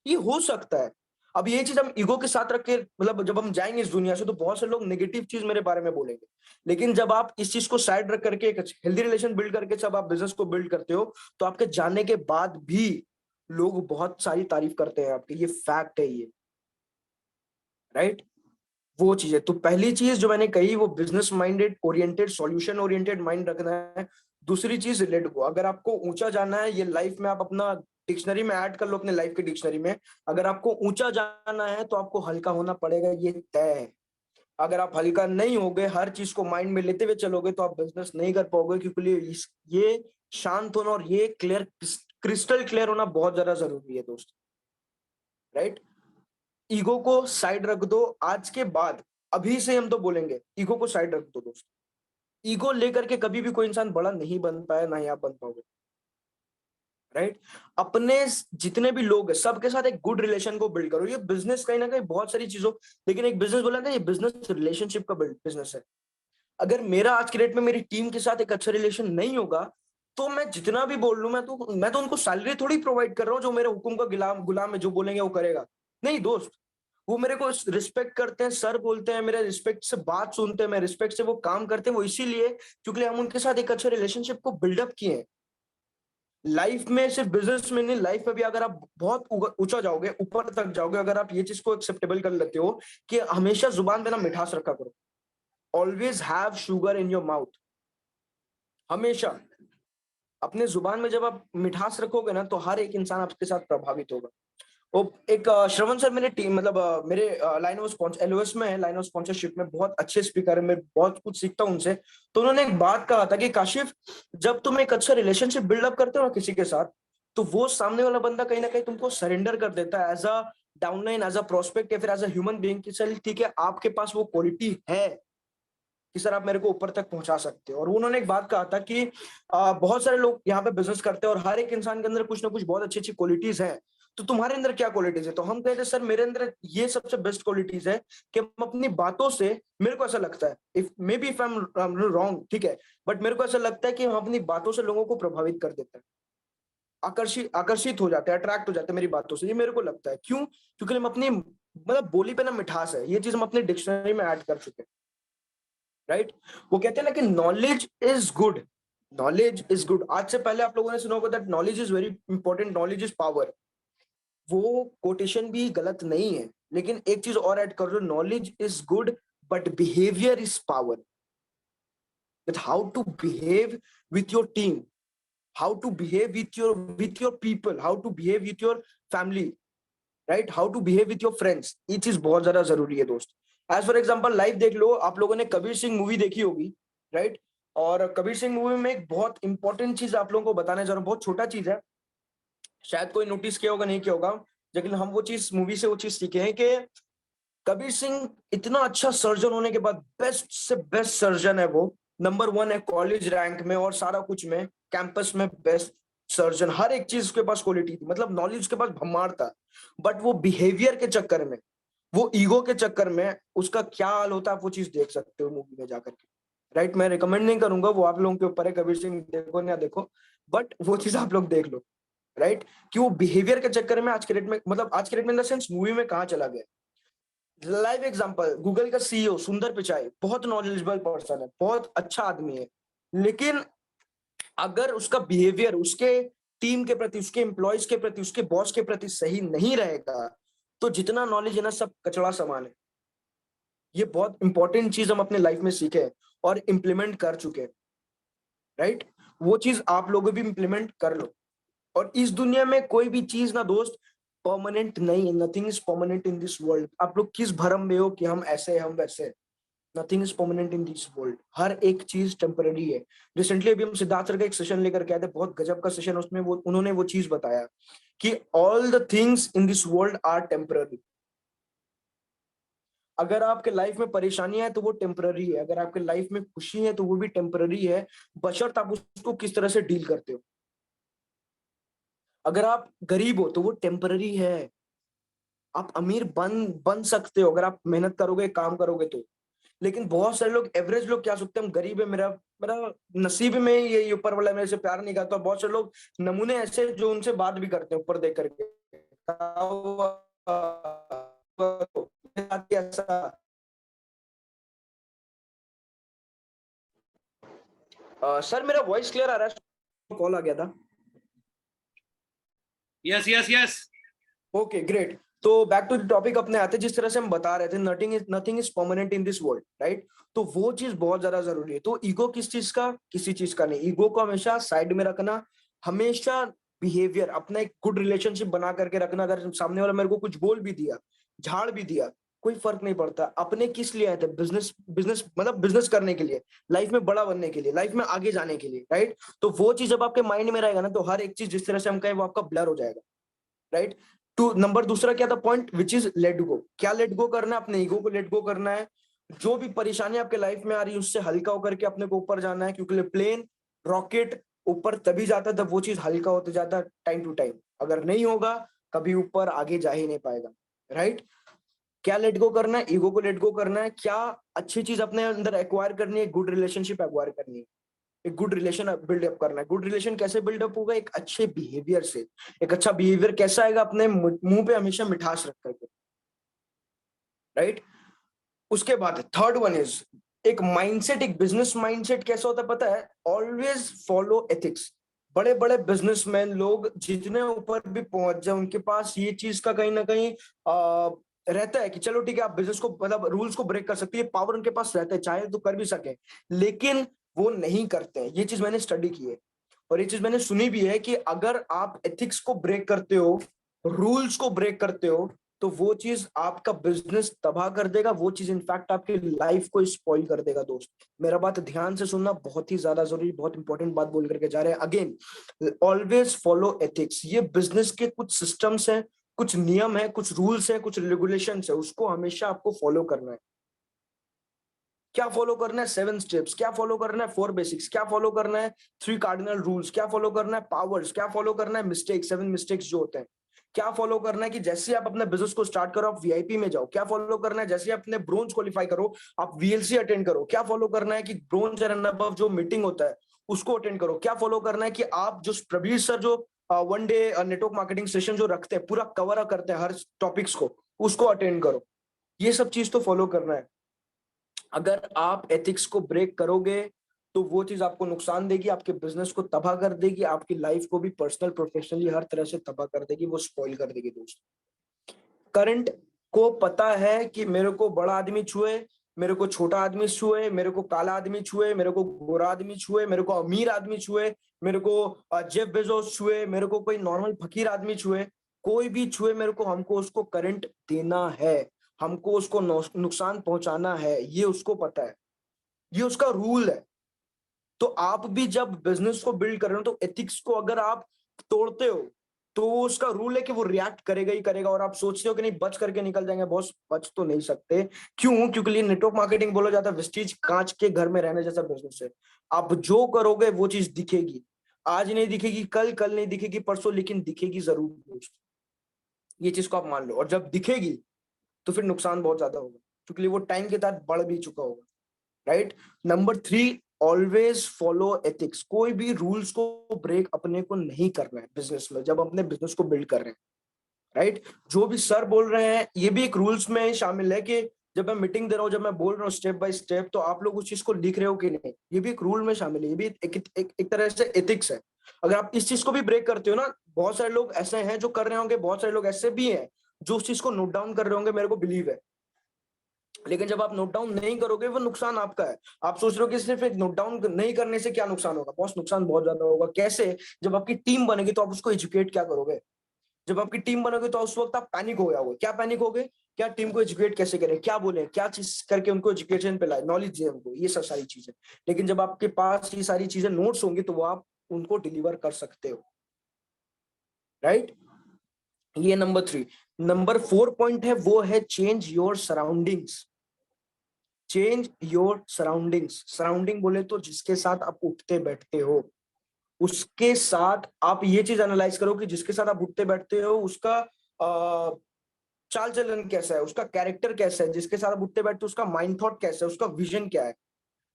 ये हो सकता है। अब ये चीज हम ईगो के साथ रख के, मतलब जब हम जाएंगे इस दुनिया से, तो बहुत से लोग नेगेटिव चीज मेरे बारे में बोलेंगे। लेकिन जब आप इस चीज को साइड रख करके एक हेल्दी रिलेशन बिल्ड करके जब आप बिजनेस को बिल्ड करते हो, तो आपके जाने के बाद भी लोग बहुत सारी तारीफ करते हैं आपकी। ये फैक्ट है ये, राइट। वो चीज है। तो पहली चीज जो मैंने कही, वो business minded oriented, solution oriented mind रखना है। दूसरी चीज, रिलेट को, अगर आपको ऊंचा जाना है ये लाइफ में, आप अपना डिक्शनरी में ऐड कर लो, अपने लाइफ के डिक्शनरी में। अगर आपको ऊंचा जाना है तो आपको हल्का होना पड़ेगा, ये तय है। अगर आप हल्का नहीं होगे, हर चीज को माइंड में लेते हुए चलोगे, तो आप बिजनेस नहीं कर पाओगे। क्योंकि ये शांत होना और ये क्लियर, क्रिस्टल क्लियर होना बहुत ज्यादा जरूरी है दोस्त, राइट। ईगो को साइड रख दो आज के बाद। अभी से हम तो बोलेंगे, ईगो को साइड रख दो दोस्त। ईगो लेकर के कभी भी कोई इंसान बड़ा नहीं बन पाया, ना ही आप बन पाओगे, राइट। अपने जितने भी लोग हैं सबके साथ एक गुड रिलेशन को बिल्ड करो। ये बिजनेस कहीं ना कहीं बहुत सारी चीजों, लेकिन एक बिजनेस बोला था, ये बिजनेस रिलेशनशिप का बिजनेस है। अगर मेरा आज की डेट में मेरी टीम के साथ एक अच्छा रिलेशन नहीं होगा, तो मैं जितना भी बोल लूं, मैं तो उनको सैलरी थोड़ी प्रोवाइड कर रहा हूँ जो मेरे हुक्म का गुलाम गुलाम है, जो बोलेंगे वो करेगा। नहीं दोस्त, वो मेरे को रिस्पेक्ट करते हैं, सर बोलते हैं, मेरे रिस्पेक्ट से बात सुनते हैं, मैं रिस्पेक्ट से वो काम करते हैं, वो इसीलिए क्योंकि हम उनके साथ एक अच्छे रिलेशनशिप को बिल्डअप किए हैं। लाइफ में सिर्फ बिजनेस में नहीं, लाइफ में भी अगर आप बहुत ऊंचा जाओगे, ऊपर तक जाओगे, अगर आप ये चीज को एक्सेप्टेबल कर लेते हो कि हमेशा जुबान पे ना मिठास रखा करो। Always have sugar in your mouth. हमेशा अपने जुबान में जब आप मिठास रखोगे ना, तो हर एक इंसान आपके साथ प्रभावित होगा। वो एक श्रवण सर मेरे टीम, मतलब मेरे लाइन ऑफ स्पॉन्सर एलओएस में है, लाइन ऑफ स्पॉन्सरशिप में बहुत अच्छे स्पीकर है, मैं बहुत कुछ सीखता हूं उनसे। तो उन्होंने एक बात कहा था कि काशिफ, जब तुम एक अच्छा रिलेशनशिप बिल्डअप करते हो ना किसी के साथ, तो वो सामने वाला बंदा कहीं ना कहीं तुमको सरेंडर कर देता है as a downline, as a prospect, या फिर एज अ ह्यूमन बीइंग की। चल ठीक है, आपके पास वो क्वालिटी है कि सर आप मेरे को ऊपर तक पहुंचा सकते हो। और उन्होंने एक बात कहा था कि बहुत सारे लोग यहाँ पे बिजनेस करते हैं और हर एक इंसान के अंदर कुछ ना कुछ बहुत अच्छी अच्छी क्वालिटीज हैं। तो तुम्हारे अंदर क्या क्वालिटीज है? तो हम कहते हैं सर मेरे अंदर ये सबसे बेस्ट क्वालिटीज है कि हम अपनी बातों से, मेरे को ऐसा लगता है, if may be if I am wrong, ठीक है, बट मेरे को ऐसा लगता है कि हम अपनी बातों से लोगों को प्रभावित कर देते हैं, आकर्षित आकर्षित हो जाते हैं, अट्रैक्ट हो जाते हैं मेरी बातों से। ये मेरे को लगता है। क्यों? क्योंकि हम अपनी, मतलब बोली पे ना मिठास है, ये चीज हम अपने डिक्शनरी में ऐड कर चुके हैं, राइट। वो कहते हैं ना कि knowledge is good, knowledge is good. आज से पहले आप लोगों ने सुना होगा that knowledge is very important, knowledge is power. वो कोटेशन भी गलत नहीं है, लेकिन एक चीज और ऐड कर दो, knowledge is good but behaviour is power. That how to behave with your team, how to behave with your people, how to behave with your family, right, how to behave with your friends, ये चीज बहुत ज्यादा जरूरी है दोस्त। एज फॉर एग्जाम्पल लाइफ देख लो, आप लोगों ने कबीर सिंह मूवी देखी होगी, राइट। और कबीर सिंह मूवी में एक बहुत इंपॉर्टेंट चीज आप लोगों को बताने जा रहा हूँ, बहुत छोटा चीज है, शायद कोई नोटिस किया होगा, नहीं किया होगा, लेकिन हम वो चीज मूवी से वो चीज सीखे हैं कि कबीर सिंह इतना अच्छा सर्जन होने के बाद, बेस्ट से बेस्ट सर्जन है वो, नंबर 1 है कॉलेज रैंक में और सारा कुछ में, कैंपस में बेस्ट सर्जन, हर एक चीज उसके पास क्वालिटी थी, मतलब नॉलेज के पास भम्मार था। बट वो बिहेवियर के चक्कर में, वो ईगो के चक्कर में उसका क्या हाल होता है, आप वो चीज देख सकते हो मूवी में जाकर के, राइट। मैं रिकमेंड नहीं करूंगा, वो आप लोगों के ऊपर है, कबीर सिंह देखो ना देखो, बट वो चीज आप लोग देख लो, राइट। कि वो बिहेवियर के चक्कर में आज के डेट में, मतलब आज के डेट में इन द सेंस मूवी में कहाँ चला गया। लाइव एग्जांपल, गूगल का सीईओ सुंदर पिचाई बहुत नॉलेजेबल पर्सन है, बहुत अच्छा आदमी है, लेकिन अगर उसका बिहेवियर उसके टीम के प्रति, उसके एम्प्लॉयज के प्रति, उसके बॉस के प्रति सही नहीं रहेगा, तो जितना नॉलेज है ना, सब कचड़ा समान है। ये बहुत इंपॉर्टेंट चीज हम अपने लाइफ में सीखे और इम्प्लीमेंट कर चुके हैं, राइट। वो चीज आप लोग भी इम्प्लीमेंट कर लो। और इस दुनिया में कोई भी चीज ना दोस्त परमानेंट नहीं है, nothing is permanent in this world. आप लोग किस भरम में हो कि हम ऐसे हैं, हम वैसे हैं। Nothing is permanent in this world, हर एक चीज टेम्पररी है। रिसेंटली अभी हम सिद्धार्थ सर का एक सेशन लेकर के आए थे, बहुत गजब का सेशन, उसमें वो उन्होंने वो चीज बताया कि all the things in this world are temporary. अगर आपके लाइफ में परेशानियां है तो वो टेम्पररी है, अगर आपके लाइफ में खुशी है तो वो भी टेम्पररी है, बशर्त आप उसको किस तरह से डील करते हो। अगर आप गरीब हो तो वो टेम्पररी है, आप अमीर बन बन सकते हो अगर आप मेहनत करोगे, काम करोगे तो। लेकिन बहुत सारे लोग, एवरेज लोग क्या सोचते हैं, हम गरीब है, मेरा मेरा नसीब में ये ऊपर वाला मेरे से प्यार नहीं करता। बहुत सारे लोग नमूने ऐसे जो उनसे बात भी करते हैं ऊपर देख करके, ऐसा। सर मेरा वॉइस क्लियर आ रहा है? कॉल आ गया था।
Yes yes yes.
Okay great. तो बैक टू द टॉपिक अपने आते, जिस तरह से हम बता रहे थे, nothing is permanent in this world, right. तो वो चीज बहुत ज्यादा जरूरी है। तो ईगो किस चीज का? किसी चीज का नहीं। ईगो को हमेशा साइड में रखना, हमेशा बिहेवियर, अपना एक गुड रिलेशनशिप बना करके रखना। अगर सामने वाला मेरे को कुछ बोल भी दिया, झाड़ भी दिया, कोई फर्क नहीं पड़ता। अपने किस लिए आए थे? बिजनेस, बिजनेस मतलब बिजनेस करने के लिए, लाइफ में बड़ा बनने के लिए, लाइफ में आगे जाने के लिए, राइट। तो वो चीज जब आपके माइंड में रहेगा ना, तो हर एक चीज जिस तरह से हम कहें वो आपका ब्लर हो जाएगा, राइट। टू नंबर दूसरा क्या था point, which is let go. क्या लेट गो करना है? अपने ईगो को लेट गो करना है। जो भी परेशानी आपके लाइफ में आ रही है उससे हल्का होकर के अपने को ऊपर जाना है, क्योंकि प्लेन रॉकेट ऊपर तभी जाता है जब वो चीज हल्का होते जाता है टाइम टू टाइम। अगर नहीं होगा कभी ऊपर आगे जा ही नहीं पाएगा, राइट। क्या लेट गो करना है? ईगो को लेट गो करना है। क्या अच्छी चीज अपने अंदर एक्वायर करनी है? गुड रिलेशनशिप एक्वायर करनी है, एक गुड रिलेशन बिल्डअप करना है। गुड रिलेशन कैसे बिल्डअप होगा? एक अच्छे बिहेवियर से। एक अच्छा बिहेवियर कैसा आएगा? अपने मुंह पे हमेशा मिठास रख करके, राइट। उसके बाद थर्ड वन इज एक माइंडसेट, एक बिजनेस माइंडसेट कैसा होता है पता है? Always follow ethics. बड़े बड़े बिजनेसमैन लोग जितने ऊपर भी पहुंच जाए, उनके पास ये चीज का कहीं ना कहीं रहता है कि चलो ठीक है, आप बिजनेस को मतलब रूल्स को ब्रेक कर सकते हैं, पावर उनके पास रहता है, चाहे तो कर भी सके, लेकिन वो नहीं करते हैं। ये चीज मैंने स्टडी की है और ये चीज मैंने सुनी भी है कि अगर आप एथिक्स को ब्रेक करते हो, रूल्स को ब्रेक करते हो, तो वो चीज आपका बिजनेस तबाह कर देगा। वो चीज इनफैक्ट आपकी लाइफ को स्पॉइल कर देगा। दोस्त मेरा बात ध्यान से सुनना, बहुत ही ज्यादा जरूरी, बहुत इंपॉर्टेंट बात बोल करके जा रहे हैं। Again, always follow ethics. ये बिजनेस के कुछ सिस्टम्स हैं, कुछ नियम है, कुछ रूल्स है, कुछ रेगुलेशंस है, उसको हमेशा आपको फॉलो करना है। क्या फॉलो करना है? 7 स्टेप्स। क्या फॉलो करना है? 4 बेसिक्स। क्या फॉलो करना है? 3 कार्डिनल रूल्स। क्या फॉलो करना है? पावर्स। क्या फॉलो करना है? मिस्टेक्स, 7 मिस्टेक्स जो होते हैं। क्या फॉलो करना है कि जैसे आप अपने बिजनेस को स्टार्ट करो आप वीआईपी में जाओ। क्या फॉलो करना है? जैसे अपने ब्रोंज क्वालिफाई करो आप वीएलसी अटेंड करो। क्या फॉलो करना है कि ब्रोंज एंड अबव जो मीटिंग होता है उसको अटेंड करो। क्या फॉलो करना है कि आप जो प्रवीर सर जो 1 डे नेटवर्क मार्केटिंग सेशन जो रखते हैं, पूरा कवर करते हैं हर टॉपिक्स को, उसको अटेंड करो। ये सब चीज तो फॉलो करना है। अगर आप एथिक्स को ब्रेक करोगे तो वो चीज आपको नुकसान देगी, आपके बिजनेस को तबाह कर देगी, आपकी लाइफ को भी पर्सनल प्रोफेशनली हर तरह से तबाह कर देगी, वो स्पॉइल कर देगी। दोस्त करंट को पता है कि मेरे को बड़ा आदमी छुए, मेरे को छोटा आदमी छुए, मेरे को काला आदमी छुए, मेरे को गोरा आदमी छुए, मेरे को अमीर आदमी छुए, मेरे को जेफ बेजोस छुए, मेरे को कोई नॉर्मल फकीर आदमी छुए, कोई भी छुए, मेरे को हमको उसको करंट देना है, हमको उसको नुकसान पहुंचाना है, ये उसको पता है, ये उसका रूल है। तो आप भी जब बिजनेस को बिल्ड कर रहे हो तो एथिक्स को अगर आप तोड़ते हो तो उसका रूल है कि वो रिएक्ट करेगा ही करेगा। और आप सोचते हो कि नहीं बच करके निकल जाएंगे, बॉस बच तो नहीं सकते। क्यों? क्योंकि नेटवर्क मार्केटिंग बोला जाता है वेस्टीज कांच के घर में रहने जैसा बिजनेस है। आप जो करोगे वो चीज दिखेगी, आज नहीं दिखेगी, कल कल नहीं दिखेगी, परसों, लेकिन दिखेगी जरूर दोस्त। ये चीज को आप मान लो, और जब दिखेगी तो फिर नुकसान बहुत ज्यादा होगा, क्योंकि वो टाइम के साथ बढ़ भी चुका होगा, right. Number 3, always follow ethics. कोई भी रूल्स को ब्रेक अपने को नहीं करना है बिजनेस में, जब अपने बिजनेस को बिल्ड कर रहे हैं, राइट। जो भी सर बोल रहे हैं ये भी एक रूल्स में शामिल है कि जब मैं मीटिंग दे रहा हूं, जब मैं बोल रहा हूँ स्टेप बाय स्टेप, तो आप लोग उस चीज को लिख रहे हो कि नहीं, ये भी एक रूल में शामिल है, ये भी एक तरह से एथिक्स है। अगर आप इस चीज को भी ब्रेक करते हो ना, बहुत सारे लोग ऐसे हैं जो कर रहे होंगे, बहुत सारे लोग ऐसे भी हैं जो उस चीज को नोट डाउन कर रहे होंगे, मेरे को बिलीव है। लेकिन जब आप नोट डाउन नहीं करोगे वो नुकसान आपका है। आप सोच रहे हो कि सिर्फ एक नोट डाउन नहीं करने से क्या नुकसान होगा? बॉस नुकसान बहुत ज्यादा होगा। कैसे? जब आपकी टीम बनेगी तो आप उसको एजुकेट क्या करोगे? जब आपकी टीम बनोगे तो उस वक्त आप पैनिक हो जाओगे। क्या पैनिक होगे? क्या टीम को एजुकेट कैसे करें, क्या बोले, क्या चीज करके उनको एजुकेशन पे लाए, नॉलेज दे उनको, ये सब सारी चीजें। लेकिन जब आपके पास ये सारी चीजें नोट्स होंगी तो वो आप उनको डिलीवर कर सकते हो, राइट। ये नंबर 3। नंबर 4 पॉइंट है वो है change your surroundings. Change your surroundings. Surrounding बोले तो जिसके साथ आप उठते बैठते हो, उसके साथ आप ये चीज एनालाइज करो कि जिसके साथ आप उठते बैठते हो उसका चाल चलन कैसा है, उसका कैरेक्टर कैसा है, जिसके साथ आप उठते बैठते हो उसका माइंड थॉट कैसा है, उसका विजन क्या है।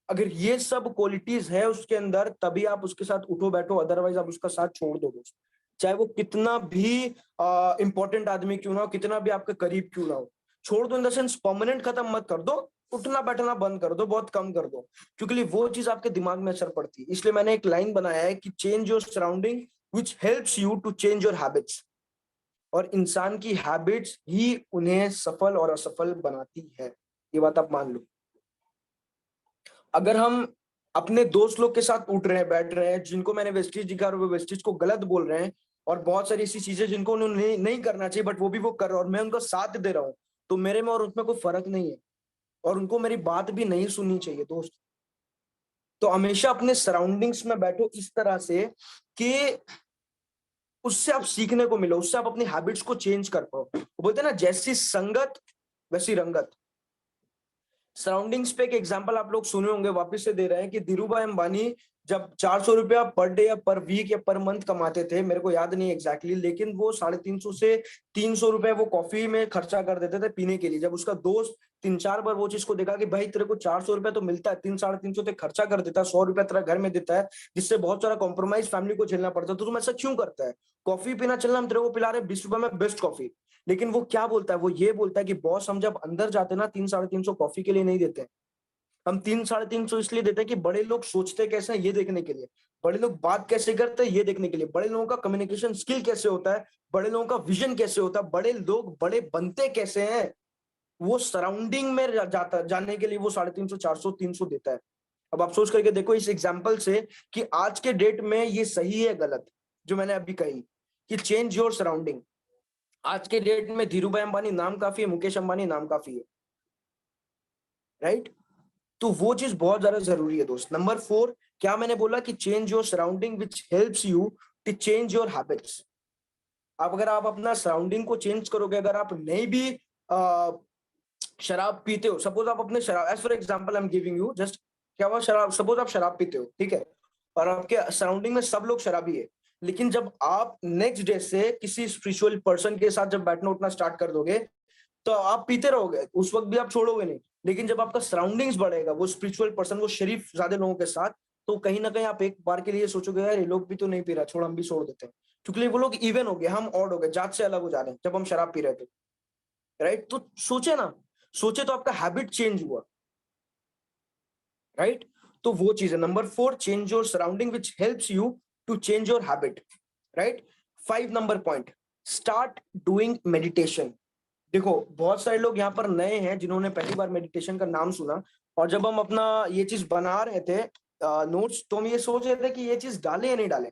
अगर ये सब क्वालिटीज है उसके अंदर तभी आप उसके साथ उठो बैठो, अदरवाइज आप उसका साथ छोड़ दो दोस्त। चाहे वो कितना भी इंपॉर्टेंट आदमी क्यों ना हो, कितना भी आपके करीब क्यों ना हो, छोड़ दो इन द सेंस परमानेंट खत्म मत कर दो, उठना बैठना बंद कर दो, बहुत कम कर दो, क्योंकि वो चीज आपके दिमाग में असर पड़ती है। इसलिए मैंने एक लाइन बनाया है कि change your surrounding which helps you to change your habits. और इंसान की हैबिट्स ही उन्हें सफल और असफल बनाती है, ये बात आप मान लो। अगर हम अपने दोस्त लोग के साथ उठ रहे हैं, बैठ रहे हैं, जिनको मैंने वेस्टिज दिखा और वो वेस्टिज को गलत बोल रहे हैं, और बहुत सारी ऐसी चीजें जिनको उन्होंने नहीं करना चाहिए बट वो भी वो कर रहे हैं और मैं उनका साथ दे रहा हूं, तो मेरे में और उसमें कोई फर्क नहीं है और उनको मेरी बात भी नहीं सुननी चाहिए दोस्त। तो हमेशा अपने सराउंडिंग्स में बैठो इस तरह से कि उससे आप सीखने को मिलो, उससे आप अपनी हैबिट्स को चेंज कर पाओ। वो बोलते हैं ना, जैसी संगत वैसी रंगत। सराउंडिंग्स पे एक एग्जांपल आप लोग सुने होंगे, वापस से दे रहे हैं कि धीरूभाई अंबानी जब 400 रुपया पर डे या पर वीक या पर मंथ कमाते थे, मेरे को याद नहीं एग्जैक्टली, लेकिन वो 350 से 300 रुपए वो कॉफी में खर्चा कर देते थे पीने के लिए। जब उसका दोस्त 3-4 बार वो चीज को देखा कि भाई तेरे को 400 रुपए तो मिलता है, 300-350 तक खर्चा कर देता है, 100 रुपया तेरा घर में देता है, जिससे बहुत सारा कॉम्प्रोमाइज फैमिली को झेलना पड़ता है, तो तुम ऐसा क्यों करता है? कॉफी पीना चलना, हम तेरे को पिला रहे 20 रुपए में बेस्ट कॉफी। लेकिन वो क्या बोलता है, वो ये बोलता है कि बॉस हम जब अंदर जाते ना 300-350 कॉफी के लिए नहीं देते, हम 300-350 इसलिए देते हैं कि बड़े लोग सोचते कैसे हैं ये देखने के लिए, बड़े लोग बात कैसे करते हैं ये देखने के लिए, बड़े लोगों का कम्युनिकेशन स्किल कैसे होता है, बड़े लोगों का विजन कैसे होता है, बड़े लोग बड़े बनते कैसे हैं। वो सराउंडिंग में जाता जानने के लिए वो 350, 400, 300 देता है। अब आप सोच करके देखो इस एग्जाम्पल से कि आज के डेट में ये सही है गलत, जो मैंने अभी कही कि चेंज योर सराउंडिंग। आज के डेट में धीरूभाई अंबानी नाम काफी है, मुकेश अंबानी नाम काफी है, राइट? तो वो चीज बहुत ज्यादा जरूरी है दोस्त। नंबर 4, क्या मैंने बोला कि change your surrounding which helps you to change your habits. आप अगर आप अपना सराउंडिंग को चेंज करोगे, अगर आप नहीं भी शराब पीते हो, सपोज आप अपने शराब, as for example I am giving you just, क्या हुआ, शराब, सपोज आप शराब पीते हो, ठीक है, और आपके सराउंडिंग में सब लोग शराबी है, लेकिन जब आप नेक्स्ट डे से किसी स्पिरिचुअल पर्सन के साथ जब बैठना उठना स्टार्ट कर दोगे, तो आप पीते रहोगे, उस वक्त भी आप छोड़ोगे नहीं। लेकिन जब आपका सराउंडिंग्स बढ़ेगा, वो स्पिरिचुअल पर्सन, वो शरीफ ज्यादा लोगों के साथ, तो कहीं ना कहीं आप एक बार के लिए सोचोगे यार ये लोग भी तो नहीं पी रहा, छोड़ हम भी छोड़ देते हैं, क्योंकि वो लोग इवन हो गए, हम ऑड हो गए, जात से अलग हो जा रहे हैं जब हम शराब पी रहे थे, राइट? तो सोचे ना, सोचे तो आपका हैबिट चेंज हुआ, राइट? तो वो चीज है। Number 4, change your surrounding which helps you to change your habit, right? 5 number point, start doing meditation. देखो बहुत सारे लोग यहाँ पर नए हैं जिन्होंने पहली बार मेडिटेशन का नाम सुना, और जब हम अपना ये चीज बना रहे थे नोट्स, तो हम ये सोच रहे थे कि ये चीज डालें या नहीं डालें,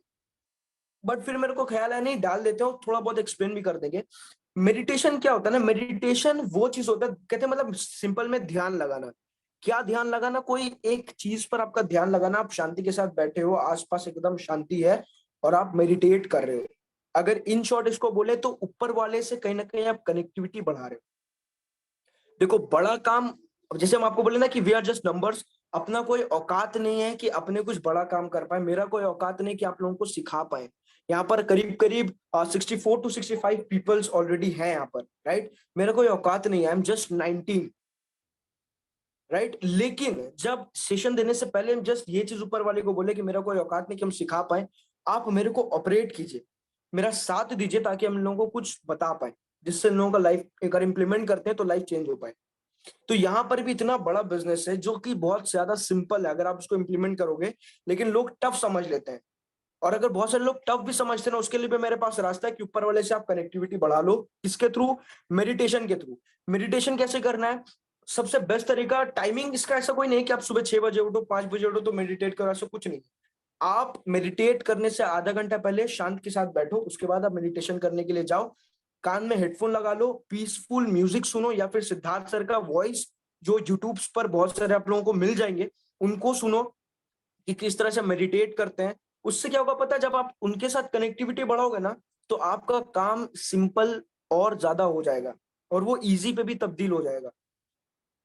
बट फिर मेरे को ख्याल है नहीं डाल देते हो, थोड़ा बहुत एक्सप्लेन भी कर देंगे। मेडिटेशन क्या होता है ना, मेडिटेशन वो चीज होता है, कहते हैं मतलब सिंपल में ध्यान लगाना। क्या ध्यान लगाना? कोई एक चीज पर आपका ध्यान लगाना, आप शांति के साथ बैठे हो, आसपास एकदम शांति है और आप मेडिटेट कर रहे हो। अगर इन शॉर्ट इसको बोले तो ऊपर वाले से कहीं ना कहीं आप कनेक्टिविटी बढ़ा रहे हो। देखो बड़ा काम, अब जैसे हम आपको बोले ना कि वी आर जस्ट नंबर्स, अपना कोई औकात नहीं है कि अपने कुछ बड़ा काम कर पाए, मेरा कोई औकात नहीं कि आप लोगों को सिखा पाए। यहाँ पर करीब करीब 64 to 65 पीपल्स ऑलरेडी हैं यहाँ पर, राइट? मेरा कोई औकात नहीं है, आई एम जस्ट 19, राइट? लेकिन जब सेशन देने से पहले हम जस्ट ये चीज ऊपर वाले को बोले कि मेरा कोई औकात नहीं कि हम सिखा पाए, आप मेरे को ऑपरेट कीजिए, मेरा साथ दीजिए, ताकि हम लोगों को कुछ बता पाए, जिससे लोगों का लाइफ अगर इंप्लीमेंट करते हैं तो लाइफ चेंज हो पाए। तो यहाँ पर भी इतना बड़ा बिजनेस है जो कि बहुत ज्यादा सिंपल है अगर आप उसको इंप्लीमेंट करोगे, लेकिन लोग टफ समझ लेते हैं। और अगर बहुत सारे लोग टफ भी समझते हैं ना, उसके लिए भी मेरे पास रास्ता है कि ऊपर वाले से आप कनेक्टिविटी बढ़ा लो। किसके थ्रू? मेडिटेशन के थ्रू। मेडिटेशन कैसे करना है? सबसे बेस्ट तरीका, टाइमिंग इसका ऐसा कोई नहीं कि आप सुबह 6 बजे उठो, 5 बजे उठो तो मेडिटेट करो, ऐसा कुछ नहीं। आप मेडिटेट करने से आधा घंटा पहले शांत के साथ बैठो, उसके बाद आप मेडिटेशन करने के लिए जाओ, कान में हेडफोन लगा लो, पीसफुल म्यूजिक सुनो, या फिर सिद्धार्थ सर का वॉइस जो यूट्यूब पर बहुत सारे आप लोगों को मिल जाएंगे, उनको सुनो कि किस तरह से मेडिटेट करते हैं। उससे क्या होगा पता है, जब आप उनके साथ कनेक्टिविटी बढ़ाओगे ना, तो आपका काम सिंपल और ज्यादा हो जाएगा और वो इजी पे भी तब्दील हो जाएगा।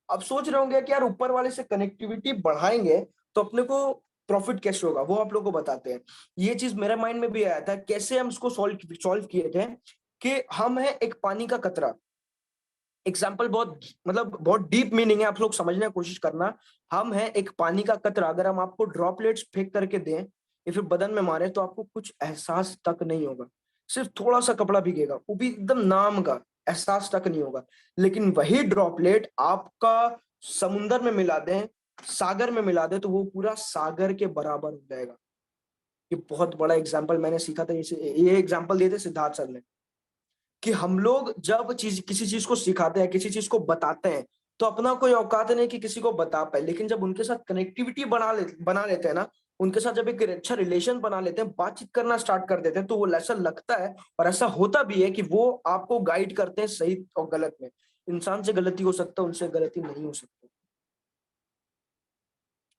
अब सोच रहे होंगे कि यार ऊपर वाले से कनेक्टिविटी बढ़ाएंगे तो अपने को प्रॉफिट कैसे होगा, वो आप लोगों को बताते हैं। ये चीज मेरे माइंड में भी आया था, कैसे हम इसको सॉल्व किए थे कि हम है एक पानी का कतरा। एग्जाम्पल बहुत मतलब बहुत डीप मीनिंग है, आप लोग समझने की कोशिश करना। हम है एक पानी का कतरा, अगर हम आपको ड्रॉपलेट्स फेंक करके दें या फिर बदन में मारे तो आपको कुछ एहसास तक नहीं होगा। सिर्फ थोड़ा सा कपड़ा भीगेगा, वो भी एकदम नाम का, एहसास तक नहीं होगा। लेकिन वही ड्रॉपलेट आपका समुंदर में मिला दें, सागर में मिला दें, तो वो पूरा सागर के बराबर हो जाएगा। ये बहुत बड़ा एग्जाम्पल मैंने सीखा था, ये एग्जाम्पल दिए थे सिद्धार्थ सर ने, कि हम लोग जब किसी चीज को सिखाते हैं, किसी चीज को बताते हैं, तो अपना कोई औकात नहीं कि किसी को बता पाए, लेकिन जब उनके साथ कनेक्टिविटी बना लेते हैं ना, उनके साथ जब एक अच्छा रिलेशन बना लेते हैं, बातचीत करना स्टार्ट कर देते हैं, तो वो ऐसा लगता है और ऐसा होता भी है कि वो आपको गाइड करते हैं सही और गलत में। इंसान से गलती हो सकता है, उनसे गलती नहीं हो सकती।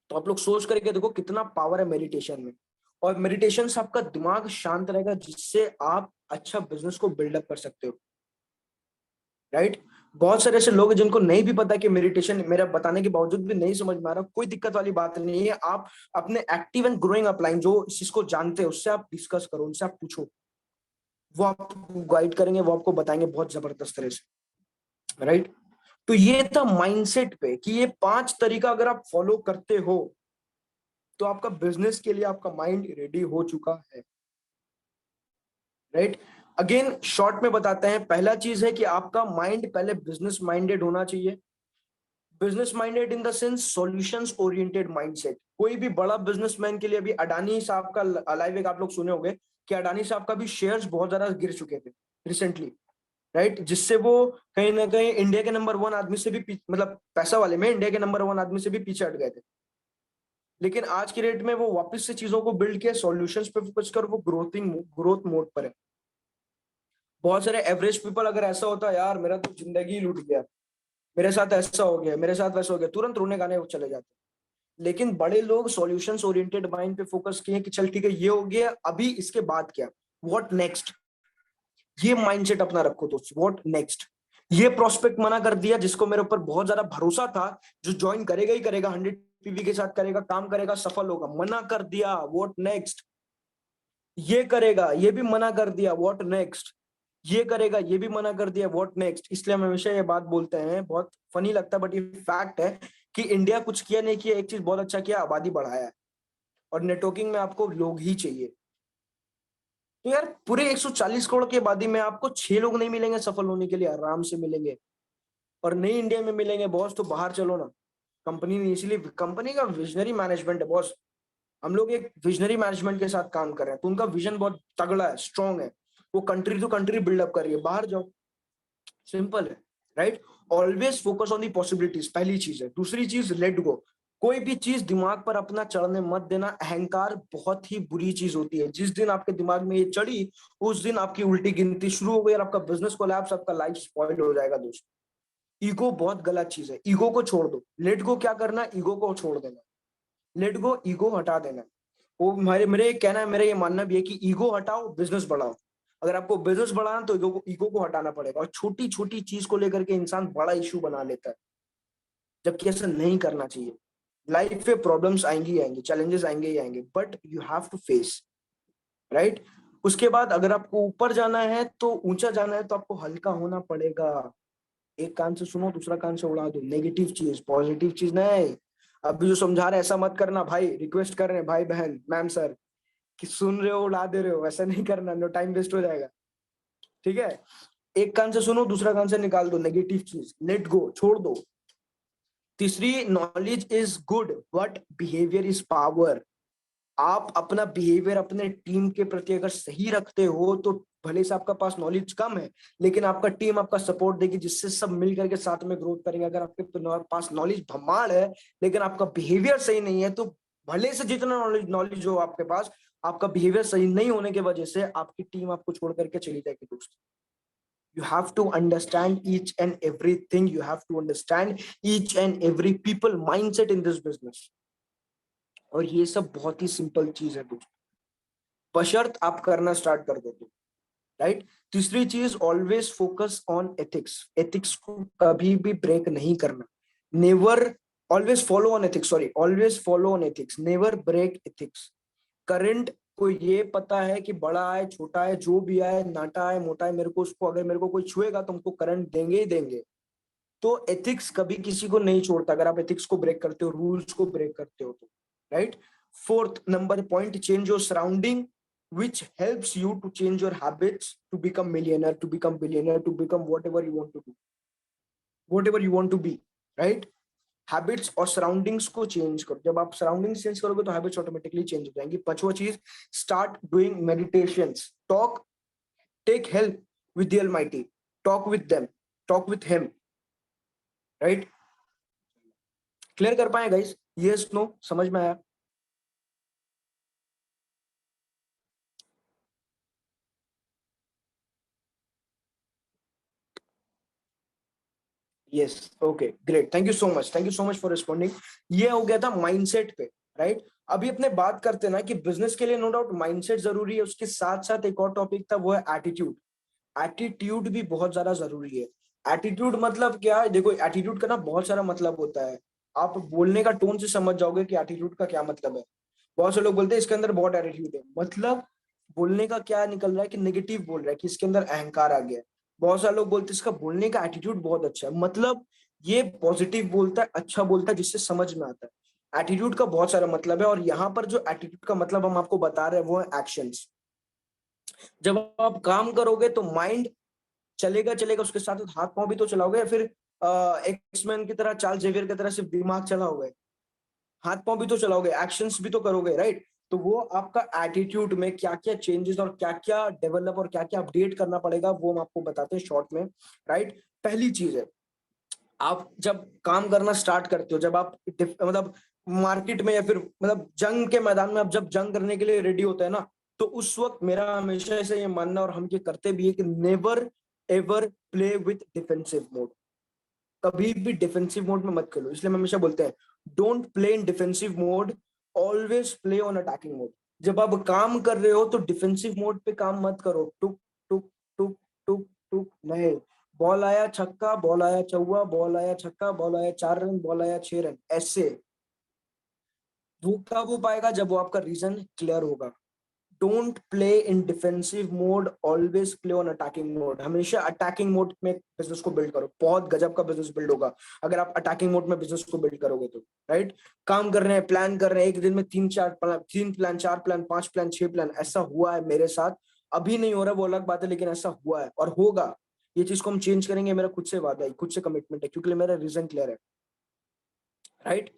तो आप लोग सोच करके देखो कितना पावर है मेडिटेशन में। और मेडिटेशन से आपका दिमाग शांत रहेगा, जिससे आप अच्छा बिजनेस को बिल्डअप कर सकते हो। राइट? बहुत सारे ऐसे लोग हैं जिनको नहीं भी पता कि मेडिटेशन, मेरा बताने के बावजूद भी नहीं समझ में आ रहा, कोई दिक्कत वाली बात नहीं है। आप अपने एक्टिव एंड ग्रोइंग अपलाइन जो जिसको जानते हैं उससे आप डिस्कस करो, उनसे आप पूछो, वो आपको गाइड करेंगे, वो आपको बताएंगे बहुत जबरदस्त तरह से। राइट? तो ये था माइंडसेट पे कि ये 5 तरीका अगर आप फॉलो करते हो तो आपका बिजनेस के लिए आपका माइंड रेडी हो चुका है। राइट? अगेन शॉर्ट में बताते हैं, पहला चीज है कि आपका माइंड पहले बिजनेस माइंडेड होना चाहिए। Business minded in the sense solutions oriented mindset. कोई भी बड़ा बिजनेसमैन के लिए, अभी अडानी साहब का लाइव एक आप लोग सुने होंगे कि अडानी साहब का भी शेयर्स बहुत ज्यादा गिर चुके थे रिसेंटली। राइट? जिससे वो कहीं ना कहीं इंडिया के नंबर 1 आदमी से भी मतलब पैसा वाले में इंडिया के नंबर 1 आदमी से भी पीछे हट गए थे। लेकिन आज की रेट में वो वापस से चीजों को बिल्ड किया, सॉल्यूशंस पे फोकस कर, वो ग्रोथ मोड पर है। बहुत सारे एवरेज पीपल अगर ऐसा होता है, यार मेरा तो जिंदगी लूट गया, मेरे साथ ऐसा हो गया, मेरे साथ वैसा हो गया, तुरंत रोने गाने वो चले जाते। लेकिन बड़े लोग सॉल्यूशंस ओरिएंटेड माइंड पे फोकस किए कि चल ठीक है, ये हो गया, अभी इसके बाद क्या, व्हाट नेक्स्ट। ये माइंडसेट अपना रखो दोस्तों, व्हाट नेक्स्ट। ये प्रोस्पेक्ट मना कर दिया जिसको मेरे ऊपर बहुत ज्यादा भरोसा था, जो ज्वाइन करेगा ही करेगा, 100 पीवी के साथ करेगा, काम करेगा, सफल होगा, मना कर दिया, व्हाट नेक्स्ट। ये करेगा, ये भी मना कर दिया, व्हाट नेक्स्ट। ये करेगा, ये भी मना कर दिया, व्हाट नेक्स्ट। इसलिए हम हमेशा ये बात बोलते हैं, बहुत फनी लगता है बट ये फैक्ट है कि इंडिया कुछ किया नहीं किया, एक चीज बहुत अच्छा किया, आबादी बढ़ाया है। और नेटवर्किंग में आपको लोग ही चाहिए। तो यार पूरे 140 करोड़ की आबादी में आपको 6 लोग नहीं मिलेंगे सफल होने के लिए, आराम से मिलेंगे। और नई इंडिया में मिलेंगे बॉस, तो बाहर चलो ना। कंपनी नहीं, इसीलिए कंपनी का विजनरी मैनेजमेंट है बॉस। हम लोग एक विजनरी मैनेजमेंट के साथ काम कर रहे हैं, तो उनका विजन बहुत तगड़ा है, स्ट्रांग है। वो कंट्री टू कंट्री बिल्डअप कर रही है, बाहर जाओ, सिंपल है। Right? Always focus on the possibilities, पहली चीज है। दूसरी चीज, लेट गो। कोई भी चीज दिमाग पर अपना चढ़ने मत देना। अहंकार बहुत ही बुरी चीज होती है, जिस दिन आपके दिमाग में ये चढ़ी, उस दिन आपकी उल्टी गिनती शुरू हो गई और आपका बिजनेस कोलैप्स, आपका लाइफ स्पॉइल हो जाएगा दोस्त। ईगो बहुत गलत चीज है, ईगो को छोड़ दो। लेट गो क्या करना, ईगो को छोड़ देना। लेट गो, ईगो हटा देना। वो मेरे मेरे कहना है, मेरा ये मानना भी है कि ईगो हटाओ, बिजनेस बढ़ाओ। अगर आपको बिजनेस बढ़ाना तो ईगो को हटाना पड़ेगा। और छोटी छोटी चीज को लेकर के इंसान बड़ा इशू बना लेता है, जबकि ऐसा नहीं करना चाहिए। लाइफ में प्रॉब्लम्स आएंगी ही आएंगी, चैलेंजेस आएंगे ही आएंगे, but you have to face. Right? उसके बाद अगर आपको ऊपर जाना है, तो ऊंचा जाना है, तो आपको हल्का होना पड़ेगा। एक कान से सुनो, दूसरा कान से उड़ा दो। नेगेटिव चीज, पॉजिटिव चीज नहीं। अभी जो समझा रहे ऐसा मत करना भाई, रिक्वेस्ट कर रहे हैं भाई बहन मैम सर, कि सुन रहे हो उड़ा दे रहे हो, ऐसा नहीं करना, नो, टाइम वेस्ट हो जाएगा। ठीक है? एक कान से सुनो, दूसरा कान से निकाल दो नेगेटिव चीज, लेट गो, छोड़ दो। तीसरी, knowledge is good but behaviour is power. आप अपना बिहेवियर अपने टीम के प्रति अगर सही रखते हो, तो भले से आपका पास नॉलेज कम है, लेकिन आपका टीम आपका सपोर्ट देगी, जिससे सब मिल करके साथ में ग्रोथ करेंगे। अगर आपके पास नॉलेज भमाड़ है, लेकिन आपका बिहेवियर सही नहीं है, तो भले से जितना नॉलेज हो आपके पास, आपका बिहेवियर सही नहीं होने की वजह से आपकी टीम आपको छोड़ करके चली जाएगी दोस्त। You have to understand each and everything. You have to understand each and every people mindset in this business. और ये सब बहुत ही सिंपल चीज है दोस्त, बशर्त आप करना स्टार्ट कर दो तो। राइट? तीसरी चीज, always focus on ethics. Ethics को कभी भी ब्रेक नहीं करना। Never always follow on ethics, sorry always follow on ethics, never break ethics. Current को ये पता है कि बड़ा है छोटा है जो भी है, नाटा है मोटा है, मेरे को उसको अगर मेरे को कोई छुएगा तो हमको करंट देंगे ही देंगे। तो एथिक्स कभी किसी को नहीं छोड़ता अगर आप एथिक्स को ब्रेक करते हो, रूल्स को ब्रेक करते हो तो, right. Fourth number point, change your surrounding which helps you to change your habits to become millionaire, to become billionaire, to become whatever you want to do, whatever you want to be, right? Habits और सराउंडिंग्स को चेंज करो। जब आप सराउंडिंग्स चेंज करोगे तो हैबिट्स ऑटोमेटिकली चेंज हो जाएंगी। पांचवा चीज, start doing meditations, talk, take help with the almighty, talk with them, talk with him, right. Clear कर पाए गाइस? यस नो, समझ में आया? Yes, okay great, thank you so much, thank you so much for responding. ये हो गया था माइंडसेट पे, राइट। अभी अपने बात करते हैं ना कि बिजनेस के लिए नो डाउट माइंडसेट जरूरी है, उसके साथ साथ एक और टॉपिक था वो है एटीट्यूड। एटीट्यूड भी बहुत ज्यादा जरूरी है। एटीट्यूड मतलब क्या है? देखो एटीट्यूड का ना बहुत सारा मतलब होता है। आप बोलने का टोन से समझ जाओगे कि एटीट्यूड का क्या मतलब है। बहुत से लोग बोलते हैं इसके अंदर बहुत एटीट्यूड है, मतलब बोलने का क्या निकल रहा है कि नेगेटिव बोल रहा है, कि इसके अंदर अहंकार आ गया है। बहुत सारे लोग बोलते हैं इसका बोलने का एटीट्यूड बहुत अच्छा है, मतलब ये पॉजिटिव बोलता है, अच्छा बोलता है, जिससे समझ में आता है। एटीट्यूड का बहुत सारा मतलब है, और यहाँ पर जो एटीट्यूड का मतलब हम आपको बता रहे हैं वो है एक्शंस। जब आप काम करोगे तो माइंड चलेगा चलेगा, उसके साथ हाथ पांव भी तो चलाओगे, या फिर एक्समैन की तरह, चार्ल्स जेवियर की तरह सिर्फ दिमाग चलाओगे? हाथ पांव भी तो चलाओगे, एक्शंस भी तो करोगे, राइट। तो वो आपका एटीट्यूड में क्या क्या चेंजेस और क्या क्या डेवलप और क्या क्या अपडेट करना पड़ेगा वो हम आपको बताते हैं शॉर्ट में, राइट। पहली चीज है, आप जब काम करना स्टार्ट करते हो, जब आप मतलब मार्केट में या फिर मतलब जंग के मैदान में आप जब जंग करने के लिए रेडी होते हैं ना, तो उस वक्त मेरा हमेशा से ये मानना, और हम ये करते भी है, कि never ever play with defensive mode. कभी भी डिफेंसिव मोड में मत खेलो। इसलिए हम हमेशा बोलते हैं don't play in defensive mode, always play on attacking mode. जब आप काम कर रहे हो तो डिफेंसिव मोड पे काम मत करो, टुक टुक टुक टुक टुक, नहीं। बॉल आया छक्का, बॉल आया चौवा, बॉल आया छक्का, बॉल आया 4 रन, बॉल आया 6 रन, ऐसे। वो कब हो पाएगा? जब वो आपका रीजन क्लियर होगा। Don't play in defensive mode, always play on attacking mode. हमेशा अटैकिंग मोड में बिजनेस को बिल्ड करो, बहुत गजब का बिजनेस बिल्ड होगा अगर आप अटैकिंग मोड में बिजनेस को बिल्ड करोगे तो, राइट। काम कर रहे हैं, प्लान कर रहे हैं, एक दिन में 3 प्लान 4 प्लान 5 प्लान 6 प्लान, ऐसा हुआ है मेरे साथ। अभी नहीं हो रहा वो अलग बात है, लेकिन ऐसा हुआ है और होगा। ये चीज को हम चेंज करेंगे, मेरा खुद से वादा है, खुद से कमिटमेंट है, क्योंकि मेरा रीजन क्लियर है, राइट।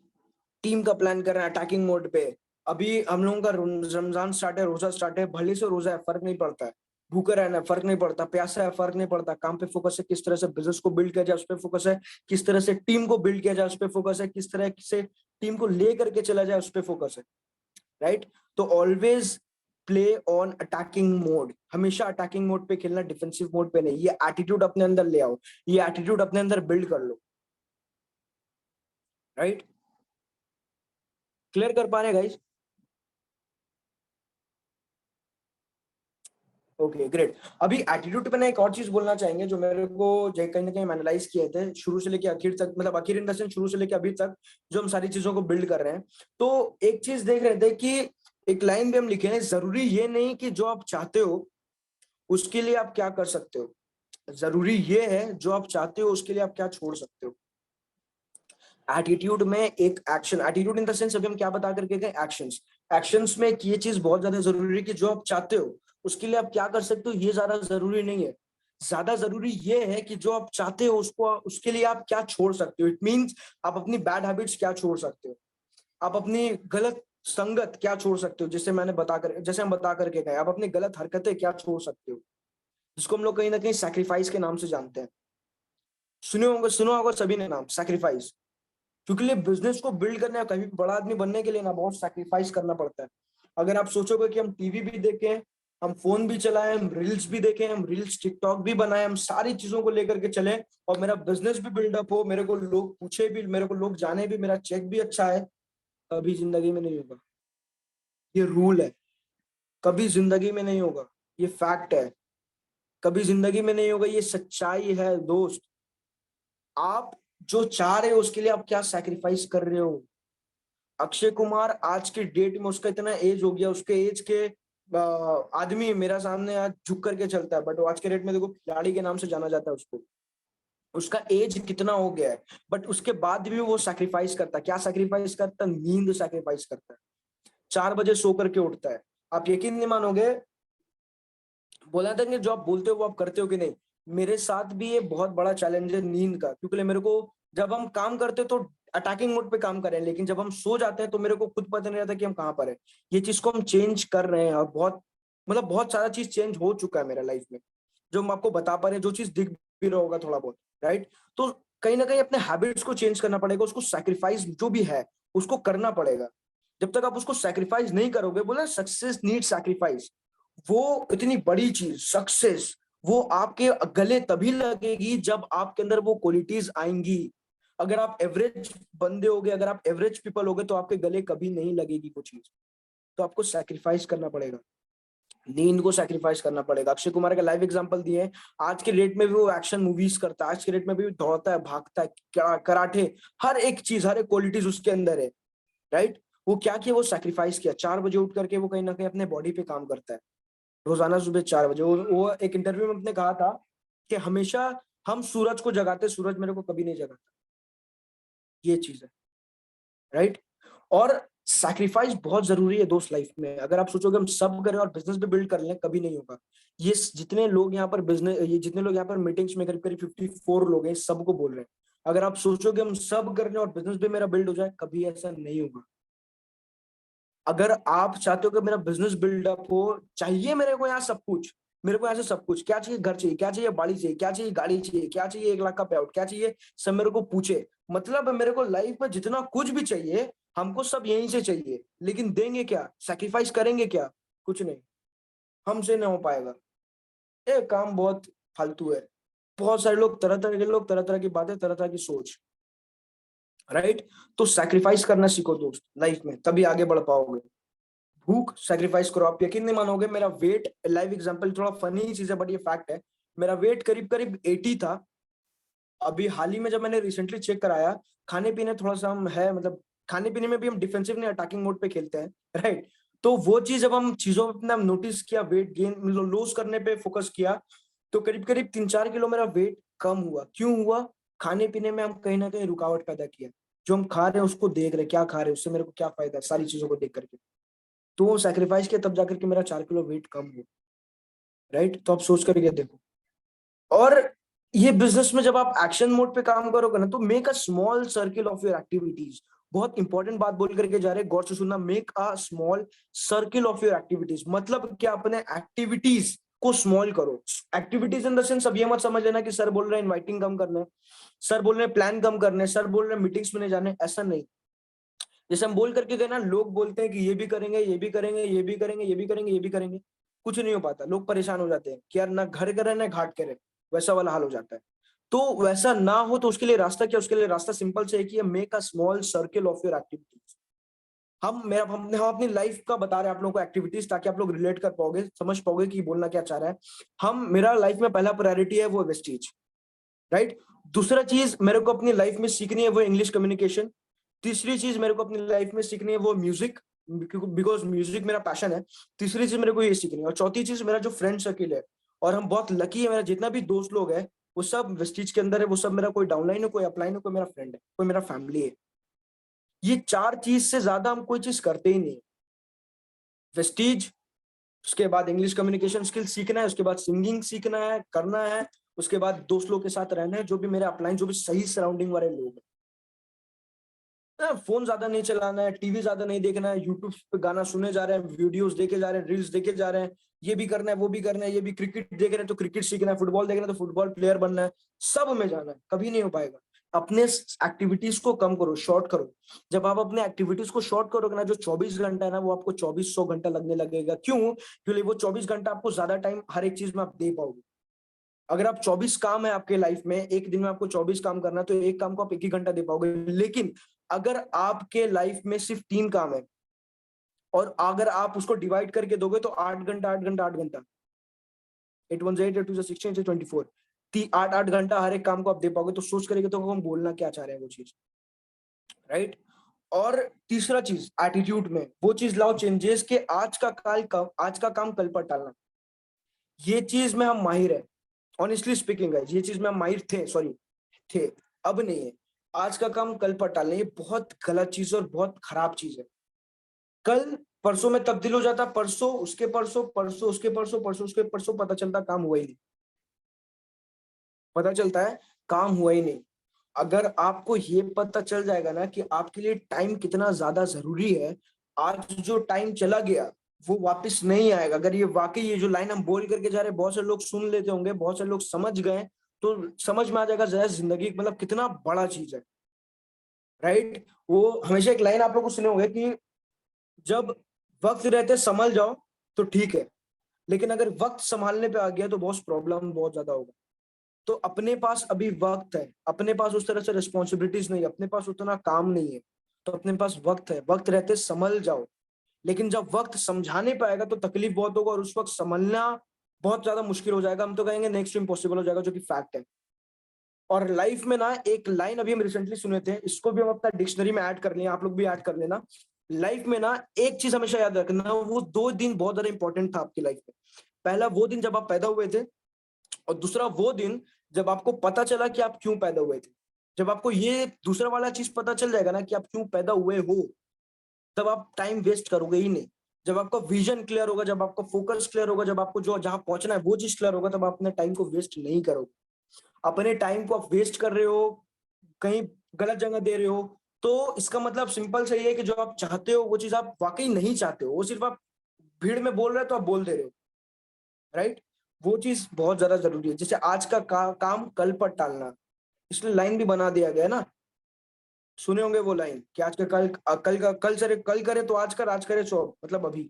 टीम का प्लान कर रहे हैं अटैकिंग मोड पे। अभी हम लोगों का रमजान स्टार्ट है, रोजा स्टार्ट है, भले से रोजा है, फर्क नहीं पड़ता है। भूखे रहना है, फर्क नहीं पड़ता। प्यासा है, फर्क नहीं पड़ता। काम पे फोकस है, किस तरह से बिजनेस को बिल्ड किया जाए उस पर फोकस है, किस तरह से टीम को बिल्ड किया जाए उस पर फोकस है, किस तरह से टीम को ले करके चला जाए उस पर फोकस है, राइट। तो always play on attacking mode, हमेशा अटैकिंग मोड पे खेलना, डिफेंसिव मोड पे नहीं। ये एटीट्यूड अपने अंदर ले आओ, ये एटीट्यूड अपने अंदर बिल्ड कर लो, राइट। क्लियर कर पा रहे गाइस? Okay great. अभी एटीट्यूड पे ना एक और चीज बोलना चाहेंगे जो मेरे को कहीं ना कहीं एनालाइज किए थे शुरू से लेके आखिर तक, मतलब आखिर इन द सेंस शुरू से लेके अभी तक जो हम सारी चीजों को बिल्ड कर रहे हैं। तो एक चीज देख रहे थे कि एक लाइन भी हम लिखे हैं, जरूरी ये नहीं कि जो आप चाहते हो उसके लिए आप क्या कर सकते हो, जरूरी ये है जो आप चाहते हो उसके लिए आप क्या छोड़ सकते हो। एटीट्यूड में एक action, attitude in the sense अभी हम क्या बता करके गए, एक्शंस। एक्शंस में एक ये चीज बहुत ज्यादा जरूरी है कि जो आप चाहते हो उसके लिए आप क्या कर सकते हो, ये ज्यादा जरूरी नहीं है। ज्यादा जरूरी ये है कि जो आप चाहते हो उसको, उसके लिए आप क्या छोड़ सकते हो। इट मींस आप अपनी बैड हैबिट्स क्या छोड़ सकते हो, आप अपनी गलत संगत क्या छोड़ सकते हो, जैसे हम बता करके गए, आप अपनी गलत हरकतें क्या छोड़ सकते हो, जिसको हम लोग कहीं ना कहीं सैक्रिफाइस के नाम से जानते हैं। सुनो होगा सभी ने नाम सैक्रिफाइस। क्योंकि लिए बिजनेस को बिल्ड करने या कभी भी बड़ा आदमी बनने के लिए ना बहुत सैक्रिफाइस करना पड़ता है। अगर आप सोचोगे कि हम टीवी भी देखें, हम फोन भी चलाएं, हम रील्स भी देखें, हम रील्स टिकटॉक भी बनाएं, हम सारी चीजों को लेकर के चलें और मेरा बिजनेस भी बिल्डअप हो, मेरे को लोग पूछे भी, मेरे को लोग जाने भी, मेरा चेक भी अच्छा है, कभी जिंदगी में नहीं होगा। ये रूल है, कभी जिंदगी में नहीं होगा। ये फैक्ट है, कभी जिंदगी में नहीं होगा, ये सच्चाई है दोस्त। आप जो चाह रहे हो उसके लिए आप क्या सैक्रिफाइस कर रहे हो। अक्षय कुमार आज के डेट में उसका इतना एज हो गया, उसके एज के आदमी मेरा सामने आज झुक करके चलता है, बट आज के डेट में देखो खिलाड़ी के नाम से जाना जाता है उसको। उसका एज कितना हो गया है, बट उसके बाद भी वो सैक्रिफाइस करता है। क्या सैक्रिफाइस करता है? नींद सैक्रिफाइस करता है। 4 बजे सो करके उठता है। आप यकीन नहीं मानोगे, बोला था कि जो आप बोलते हो वो आप करते हो कि नहीं। मेरे साथ भी ये बहुत बड़ा चैलेंज है नींद का, क्योंकि मेरे को जब हम काम करते तो अटैकिंग मोड पे काम करें, लेकिन जब हम सो जाते हैं तो मेरे को खुद पता नहीं रहता कि हम कहाँ पर है। ये चीज को हम चेंज कर रहे हैं, और बहुत मतलब बहुत सारा चीज चेंज हो चुका है मेरा लाइफ में, जो हम आपको बता पा रहे हैं, जो चीज दिख भी रहा होगा थोड़ा बहुत, राइट। तो कहीं ना कहीं अपने हैबिट्स को चेंज करना पड़ेगा, उसको सैक्रिफाइस जो भी है उसको करना पड़ेगा। जब तक आप उसको सैक्रिफाइस नहीं करोगे, बोला सक्सेस नीड सैक्रिफाइस। वो इतनी बड़ी चीज सक्सेस, वो आपके गले तभी लगेगी जब आपके अंदर वो क्वालिटीज आएंगी। अगर आप एवरेज बंदे होगे, अगर आप एवरेज पीपल होगे, तो आपके गले कभी नहीं लगेगी वो चीज। तो आपको सैक्रिफाइस करना पड़ेगा, नींद को सैक्रिफाइस करना पड़ेगा। अक्षय कुमार का लाइव एग्जांपल दिए हैं। आज के डेट में भी वो एक्शन मूवीज करता है, आज के डेट में भी दौड़ता है, भागता है, कराटे, हर एक चीज, हर एक क्वालिटीज उसके अंदर है, राइट। वो क्या किया? वो सैक्रिफाइस किया। 4 बजे उठ करके वो कहीं ना कहीं अपने बॉडी पे काम करता है, रोजाना सुबह 4 बजे। वो एक इंटरव्यू में अपने कहा था कि हमेशा हम सूरज को जगाते, सूरज मेरे को कभी नहीं जगाता। ये चीज है, राइट। और सैक्रिफाइस बहुत जरूरी है दोस्त लाइफ में। अगर आप सोचोगे हम सब करें और बिजनेस भी बिल्ड कर लें, कभी नहीं होगा। ये जितने लोग यहाँ पर बिजनेस, ये जितने लोग यहाँ पर मीटिंग्स में करीब करीब 54 लोग हैं, सबको बोल रहे हैं, अगर आप सोचोगे हम सब कर लें और बिजनेस भी मेरा बिल्ड हो जाए, कभी ऐसा नहीं होगा। अगर आप चाहते हो कि मेरा बिजनेस बिल्डअप हो, चाहिए मेरे को यहाँ सब कुछ, मेरे को ऐसे सब कुछ क्या चाहिए, घर चाहिए, क्या चाहिए, बाड़ी चाहिए, क्या चाहिए, गाड़ी चाहिए, क्या चाहिए, 1 लाख का पे आउट, क्या चाहिए, सब मेरे को पूछे। मतलब मेरे को लाइफ में जितना कुछ भी चाहिए, हमको सब यहीं से चाहिए, लेकिन देंगे क्या, सैक्रिफाइस करेंगे क्या? कुछ नहीं, हमसे नहीं हो पाएगा। ये काम बहुत फालतू है। बहुत सारे लोग, तरह तरह के लोग, तरह तरह की बातें, तरह तरह की सोच, राइट। तो सैक्रिफाइस करना सीखो दोस्त लाइफ में, तभी आगे बढ़ पाओगे। भूख सैक्रिफाइस करो। आप यकीन नहीं मानोगे, मेरा वेट, लाइव एग्जांपल, थोड़ा फनी चीज है बट ये फैक्ट है। मेरा वेट करीब करीब 80 था। अभी हाल ही में जब मैंने रिसेंटली चेक कराया, खाने पीने थोड़ा सा हम है, मतलब खाने पीने में भी हम डिफेंसिव नहीं अटैकिंग मोड पे खेलते हैं, राइट। तो वो चीज जब हम चीजों में अपना नोटिस किया, वेट गेन लूज करने पे फोकस किया, तो करीब करीब 3-4 किलो मेरा वेट कम हुआ। क्यों हुआ? खाने पीने में हम कहीं ना कहीं रुकावट पैदा किया। जो हम खा रहे हैं उसको देख रहे हैं, क्या खा रहे हैं, उससे मेरे को क्या फायदा है, सारी चीजों को देख करके। तो वो सैक्रिफाइस किया, तब जाकर के मेरा 4 किलो वेट कम हुआ, राइट। तो आप सोच करके देखो। और ये बिजनेस में जब आप एक्शन मोड पे काम करोगे ना, तो make a small circle of your activities. बहुत इंपॉर्टेंट बात बोल करके जा रहे हैं, गौर से सुनना। Make a small circle of your activities, मतलब क्या, अपने एक्टिविटीज को स्मॉल करो। एक्टिविटीज इन द सेंस, अब ये मत समझ लेना कि सर बोल रहे हैं इनवाइटिंग कम करना है, सर बोल रहे हैं प्लान कम करने, सर बोल रहे हैं मीटिंग्स में नहीं जाने, ऐसा नहीं। जैसे हम बोल करके गए ना, लोग बोलते हैं कि ये भी करेंगे, ये भी करेंगे, ये भी करेंगे, ये भी करेंगे, ये भी करेंगे, कुछ नहीं हो पाता। लोग परेशान हो जाते हैं कि यार ना घर करे ना घाट करे, वैसा वाला हाल हो जाता है। तो वैसा ना हो तो उसके लिए रास्ता क्या? उसके लिए रास्ता सिंपल से है कि make a small circle of your activities. हम अपनी लाइफ का बता रहे हैं आप लोगों को एक्टिविटीज, ताकि आप लोग रिलेट कर पाओगे, समझ पाओगे कि बोलना क्या चाह रहा है। हम, मेरा लाइफ में पहला प्रायोरिटी है वो वेस्टीज, राइट। दूसरा चीज मेरे को अपनी लाइफ में सीखनी है वो इंग्लिश कम्युनिकेशन। तीसरी चीज मेरे को अपनी लाइफ में सीखनी है वो म्यूजिक, बिकॉज म्यूजिक मेरा पैशन है। तीसरी चीज मेरे को ये सीखनी है। और चौथी चीज मेरा जो फ्रेंड सर्किल है, और हम बहुत लकी है, मेरा जितना भी दोस्त लोग है वो सब वेस्टीज के अंदर है। वो सब मेरा कोई डाउनलाइन है, कोई अपलाइन है, कोई मेरा फ्रेंड है, कोई मेरा फैमिली है। ये 4 चीज से ज्यादा हम कोई चीज करते ही नहीं। वेस्टीज, उसके बाद इंग्लिश कम्युनिकेशन स्किल सीखना है, उसके बाद सिंगिंग सीखना है, करना है, उसके बाद दोस्त लोग के साथ रहना है, जो भी मेरे अपलाइन, जो भी सही सराउंडिंग वाले लोग हैं। फोन ज्यादा नहीं चलाना है, टीवी ज्यादा नहीं देखना है, यूट्यूब पे गाना सुने जा रहे हैं, वीडियोस देखे जा रहे हैं, रील्स देखे जा रहे हैं, ये भी करना है, वो भी करना है, ये भी क्रिकेट देख रहे हैं तो क्रिकेट सीखना है, फुटबॉल देख रहे हैं तो फुटबॉल प्लेयर बनना है, सब में जाना है, कभी नहीं हो पाएगा। अपने एक्टिविटीज को कम करो, शॉर्ट करो। जब आप अपने एक्टिविटीज को शॉर्ट करोगे ना, जो 24 घंटा है ना, वो आपको 2400 घंटा लगने लगेगा। क्यों? क्योंकि वो 24 घंटा आपको ज्यादा टाइम हर एक चीज में आप दे पाओगे। अगर आप 24 काम है आपके लाइफ में, एक दिन में आपको 24 काम करना है, तो एक काम को आप 1 ही घंटा दे पाओगे। लेकिन अगर आपके लाइफ में सिर्फ 3 काम है, और अगर आप उसको डिवाइड करके दोगे तो 8 घंटा, 8 घंटा, 8 घंटा, 8 1 8 8 2 16 24, 8 8 घंटा हर एक काम को आप दे पाओगे तो सोच करेंगे तो हम बोलना क्या चाह रहे हैं वो चीज, राइट। और तीसरा चीज एटीट्यूड में वो चीज लाओ चेंजेस के आज का काम कल पर टालना, ये चीज में हम माहिर है। ऑनेस्टली स्पीकिंग है, ये चीज में हम माहिर थे, सॉरी थे, अब नहीं है। आज का काम कल पर टालना ये बहुत गलत चीज है और बहुत खराब चीज है। कल परसों में तब्दील हो जाता, परसों उसके परसों, परसों उसके परसों, परसों उसके परसों, पता चलता काम हुआ ही नहीं, पता चलता है काम हुआ ही नहीं। अगर आपको ये पता चल जाएगा ना कि आपके लिए टाइम कितना ज्यादा जरूरी है, आज जो टाइम चला गया वो वापस नहीं आएगा। अगर ये वाकई ये जो लाइन हम बोल करके जा रहे हैं बहुत से लोग सुन लेते होंगे, बहुत से लोग समझ गए, तो समझ में आ जाएगा जरा जिंदगी मतलब कितना बड़ा चीज है, राइट। वो हमेशा एक लाइन आप लोग को सुने होंगे कि जब वक्त रहते संभल जाओ तो ठीक है, लेकिन अगर वक्त संभालने पे आ गया तो बहुत प्रॉब्लम बहुत ज्यादा होगा। तो अपने पास अभी वक्त है, अपने पास उस तरह से रिस्पॉन्सिबिलिटीज नहीं है, अपने पास उतना काम नहीं है, तो अपने पास वक्त है, वक्त रहते संभल जाओ। लेकिन जब वक्त समझाने पे आएगा तो तकलीफ बहुत होगा और उस वक्त संभलना बहुत ज्यादा मुश्किल हो जाएगा, हम तो कहेंगे नेक्स्ट इम्पॉसिबल हो जाएगा, जो कि फैक्ट है। और लाइफ में ना एक लाइन अभी हम रिसेंटली सुने थे, इसको भी हम अपना डिक्शनरी में ऐड कर लें, आप लोग भी ऐड कर लेना। लाइफ में ना एक चीज हमेशा याद रखना, वो 2 दिन बहुत ज्यादा इंपॉर्टेंट था आपकी लाइफ में। पहला वो दिन जब आप पैदा हुए थे, और दूसरा वो दिन जब आपको पता चला कि आप क्यों पैदा हुए थे। जब आपको ये दूसरा वाला चीज पता चल जाएगा ना कि आप क्यों पैदा हुए हो, तब आप टाइम वेस्ट करोगे ही नहीं। जब आपका विजन क्लियर होगा, जब आपका फोकस क्लियर होगा, जब आपको जो जहां पहुंचना है वो चीज क्लियर होगा, तब आप अपने टाइम को वेस्ट नहीं करोगे। अपने टाइम को आप वेस्ट कर रहे हो, कहीं गलत जगह दे रहे हो, तो इसका मतलब सिंपल सही है कि जो आप चाहते हो वो चीज आप वाकई नहीं चाहते हो, वो सिर्फ आप भीड़ में बोल रहे हो तो आप बोल दे रहे हो, राइट। वो चीज बहुत ज्यादा जरूरी है। जैसे आज का काम कल पर टालना, इसलिए लाइन भी बना दिया गया है ना, सुने होंगे वो लाइन कि आज का कल का कल करे तो आज करे सो मतलब अभी,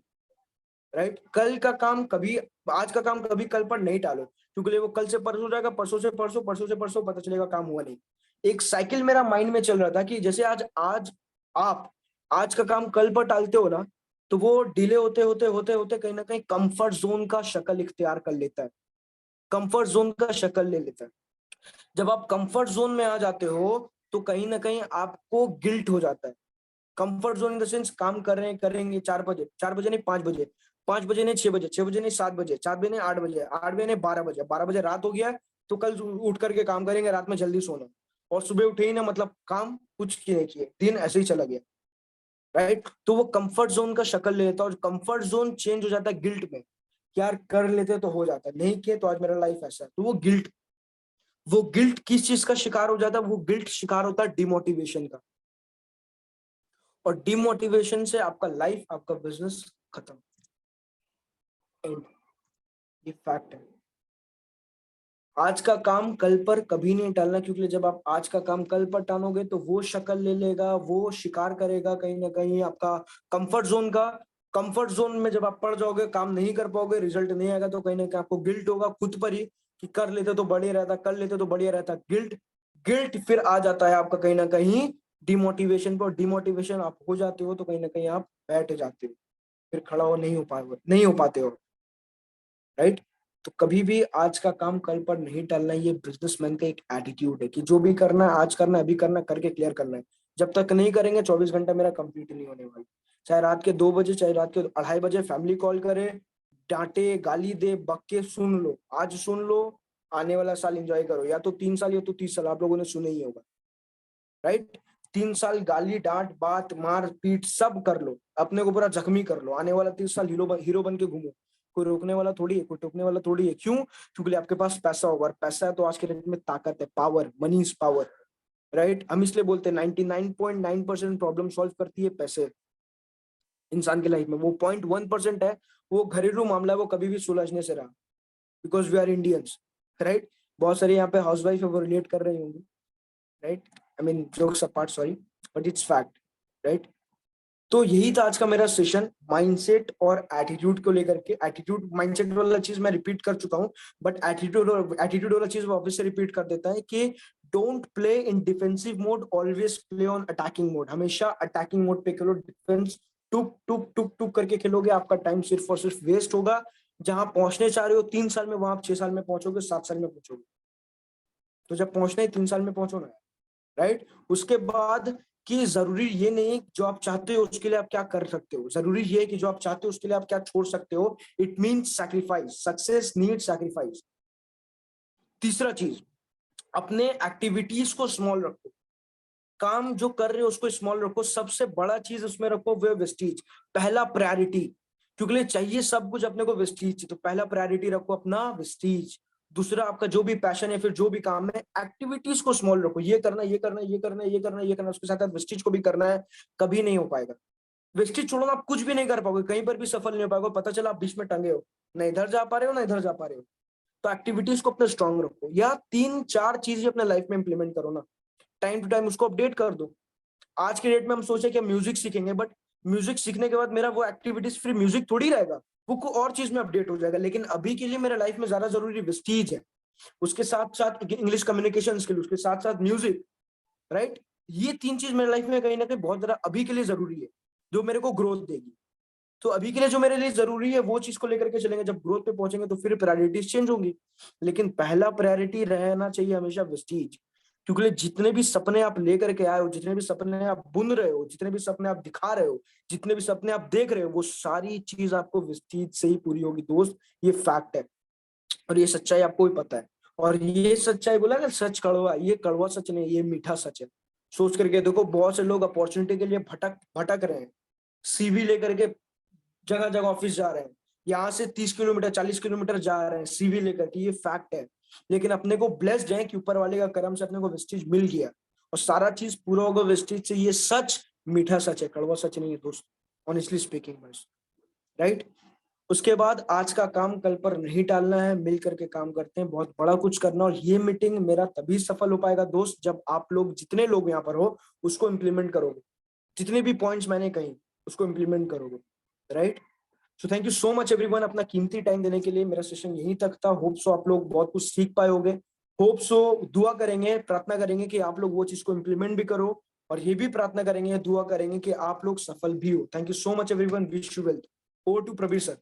राइट। कल का काम कभी, आज का काम कभी कल पर नहीं टालो, क्योंकि वो कल से परसों जाएगा, परसों से परसों, परसों से परसों, पता चलेगा काम हुआ नहीं। एक साइकिल मेरा माइंड में चल रहा था कि जैसे आज आज आप आज का काम कल पर टालते हो ना, तो वो डिले होते होते होते होते कहीं ना कहीं कंफर्ट जोन का शक्ल इख्तियार कर लेता है, कंफर्ट जोन का शक्ल ले लेता है। जब आप कंफर्ट जोन में आ जाते हो तो कहीं ना कहीं आपको गिल्ट हो जाता है। Comfort zone in the sense काम कर रहे हैं, करेंगे 4 बजे, 4 बजे नहीं 5 बजे, 5 बजे नहीं 6 बजे, 6 बजे नहीं 7 बजे, 7 बजे नहीं 8 बजे, 8 बजे नहीं 12 बजे, 12 बजे रात हो गया तो कल उठ करके काम करेंगे, रात में जल्दी सोना, और सुबह उठे ही ना मतलब काम कुछ किए नहीं किए, दिन ऐसे ही चला गया, राइट। तो वो कंफर्ट जोन का शक्ल ले लेता है और कंफर्ट जोन चेंज हो जाता है गिल्ट में, यार कर लेते तो हो जाता, नहीं किए तो आज मेरा लाइफ ऐसा है। तो वो गिल्ट किस चीज का शिकार हो जाता है, वो गिल्ट शिकार होता है डिमोटिवेशन का, और डिमोटिवेशन से आपका लाइफ, आपका बिजनेस खत्म। End. ये फैक्ट है। आज का काम कल पर कभी नहीं टालना, क्योंकि जब आप आज का काम कल पर टालोगे तो वो शक्ल ले लेगा, वो शिकार करेगा कहीं ना कहीं आपका कंफर्ट जोन का। कंफर्ट जोन में जब आप पड़ जाओगे, काम नहीं कर पाओगे, रिजल्ट नहीं आएगा, तो कहीं ना कहीं आपको गिल्ट होगा खुद पर ही कि कर लेते तो बढ़िया रहता, कर लेते तो बढ़िया रहता। गिल्ट गिल्ट फिर आ जाता है आपका कहीं ना कहीं डिमोटिवेशन पर, डिमोटिवेशन आप हो जाते हो तो कहीं ना कहीं आप बैठ जाते हो, फिर खड़ा हो नहीं हो पाते हो, राइट। तो कभी भी आज का काम कल पर नहीं टालना, ये बिजनेसमैन का एक एटीट्यूड है कि जो भी करना है आज करना है, अभी करना है, करके क्लियर करना है। जब तक नहीं करेंगे 24 घंटा मेरा कंप्लीट नहीं होने वाला। चाहे रात के 2 बजे, चाहे रात के 2:30 बजे फैमिली कॉल करे, डांटे गाली दे बक्के, सुन लो, आज सुन लो, आने वाला साल एंजॉय करो, या तो 3 साल या तो 30 साल, आप लोगों ने सुने ही होगा, राइट। 3 साल गाली डांट बात मार पीट सब कर लो, अपने को पूरा जख्मी कर लो, आने वाला 30 साल हीरो बन के घूमो। कोई रोकने वाला थोड़ी है, कोई टोकने वाला थोड़ी है। क्यों? क्योंकि आपके पास पैसा होगा, और पैसा है तो आज के डेट में ताकत है, power, money is power, right. हम इसलिए बोलते हैं 99.9% प्रॉब्लम सॉल्व करती है पैसे इंसान की लाइफ में। वो 0.1% है, वो घरेलू मामला है, वो कभी भी सुलझने से रहा, because we are Indians, right. बहुत सारे यहाँ पे हाउस वाइफ है वो रिलेट कर रही होंगी, right. I mean jokes apart, sorry, but it's fact, right. तो यही था आज का मेरा सेशन, माइंडसेट और एटीट्यूड को लेकर के। एटीट्यूड माइंडसेट वाला चीज मैं रिपीट कर चुका हूँ, बट एटीट्यूड वाला चीज वापस से रिपीट कर देता है कि don't play in defensive mode, always play on attacking mode. हमेशा अटैकिंग मोड पे खेलो, डिफेंस टुक टुक टुक टुक करके खेलोगे, आपका टाइम सिर्फ और सिर्फ वेस्ट होगा। जहां पहुंचने चाह रहे हो 3 साल में, वहां आप 6 साल में पहुंचोगे, 7 साल में पहुंचोगे, तो जब पहुंचना है 3 साल में पहुंचो ना, राइट। उसके बाद कि जरूरी ये नहीं जो आप चाहते हो उसके लिए आप क्या कर सकते हो, जरूरी ये है कि जो आप चाहते हो उसके लिए आप क्या छोड़ सकते हो। It means sacrifice, success need sacrifice. तीसरा चीज, अपने एक्टिविटीज को स्मॉल रखो, काम जो कर रहे हो उसको स्मॉल रखो, सबसे बड़ा चीज उसमें रखो वो वेस्टीज, पहला प्रायोरिटी। क्योंकि चाहिए सब कुछ अपने को वेस्टीज, तो पहला प्रायोरिटी रखो अपना वेस्टीज। दूसरा, आपका जो भी पैशन है फिर जो भी काम है, एक्टिविटीज को स्मॉल रखो, ये करना ये करना ये करना ये करना ये करना, उसके साथ साथ वेस्टीज को भी करना है। कभी नहीं हो पाएगा वेस्टीज छोड़ो, आप कुछ भी नहीं कर पाओगे, कहीं पर भी सफल नहीं हो पाओगे, पता चला आप बीच में टंगे हो, ना इधर जा पा रहे हो ना इधर जा पा रहे हो। तो एक्टिविटीज को अपने स्ट्रांग रखो, या 3-4 चीजें अपने लाइफ में इंप्लीमेंट करो ना, टाइम टू टाइम उसको अपडेट कर दो। आज के डेट में हम सोचे कि म्यूजिक सीखेंगे, बट म्यूजिक सीखने के बाद मेरा वो एक्टिविटीज फिर म्यूजिक थोड़ी रहेगा, वो कोई और चीज में अपडेट हो जाएगा। लेकिन अभी के लिए मेरे लाइफ में ज्यादा जरूरी वेस्टीज है, उसके साथ साथ इंग्लिश कम्युनिकेशन स्किल, उसके साथ साथ म्यूजिक, राइट। ये 3 चीज मेरे लाइफ में कहीं ना कहीं बहुत ज्यादा अभी के लिए जरूरी है, जो मेरे को ग्रोथ देगी। तो अभी के लिए जो मेरे लिए जरूरी है वो चीज को लेकर के चलेंगे, जब ग्रोथ पे पहुंचेंगे तो फिर प्रायोरिटीज चेंज होंगी। लेकिन पहला प्रायोरिटी रहना चाहिए हमेशा वेस्टीज। क्योंकि जितने भी सपने आप लेकर के आए हो, जितने भी सपने आप बुन रहे हो, जितने भी सपने आप दिखा रहे हो, जितने भी सपने आप देख रहे हो, वो सारी चीज आपको वेस्टीज से ही पूरी होगी दोस्त, ये फैक्ट है। और ये सच्चाई आपको भी पता है। और ये सच्चाई बोला ना, सच कड़वा, ये कड़वा सच नहीं, ये मीठा सच है। सोच करके देखो, बहुत से लोग अपॉर्चुनिटी के लिए भटक भटक रहे हैं, सीवी लेकर के जगह जगह ऑफिस जा रहे हैं, यहाँ से 30 किलोमीटर 40 किलोमीटर जा रहे हैं सीवी लेकर के, ये फैक्ट है। लेकिन अपने को ब्लेस्ड है कि ऊपर वाले का करम से अपने को वेस्टेज मिल गया, और सारा चीज पूरा होगा वेस्टेज से, ये सच मीठा सच है, कड़वा सच नहीं है दोस्त, ऑनेस्टली स्पीकिंग, राइट। उसके बाद आज का काम कल पर नहीं टालना है, मिल करके काम करते हैं, बहुत बड़ा कुछ करना। और ये मीटिंग मेरा तभी सफल हो पाएगा दोस्त, जब आप लोग जितने लोग यहाँ पर हो उसको इम्प्लीमेंट करोगे, जितने भी पॉइंट्स मैंने कही उसको इम्प्लीमेंट करोगे, right. So thank you so much everyone अपना कीमती टाइम देने के लिए। मेरा सेशन यहीं तक था, होप सो आप लोग बहुत कुछ सीख पाए होंगे, होप सो। दुआ करेंगे, प्रार्थना करेंगे कि आप लोग वो चीज को इम्प्लीमेंट भी करो, और ये भी प्रार्थना करेंगे, दुआ करेंगे कि आप लोग सफल भी हो। Thank you so much everyone, wish you well. Over to Praveer sir.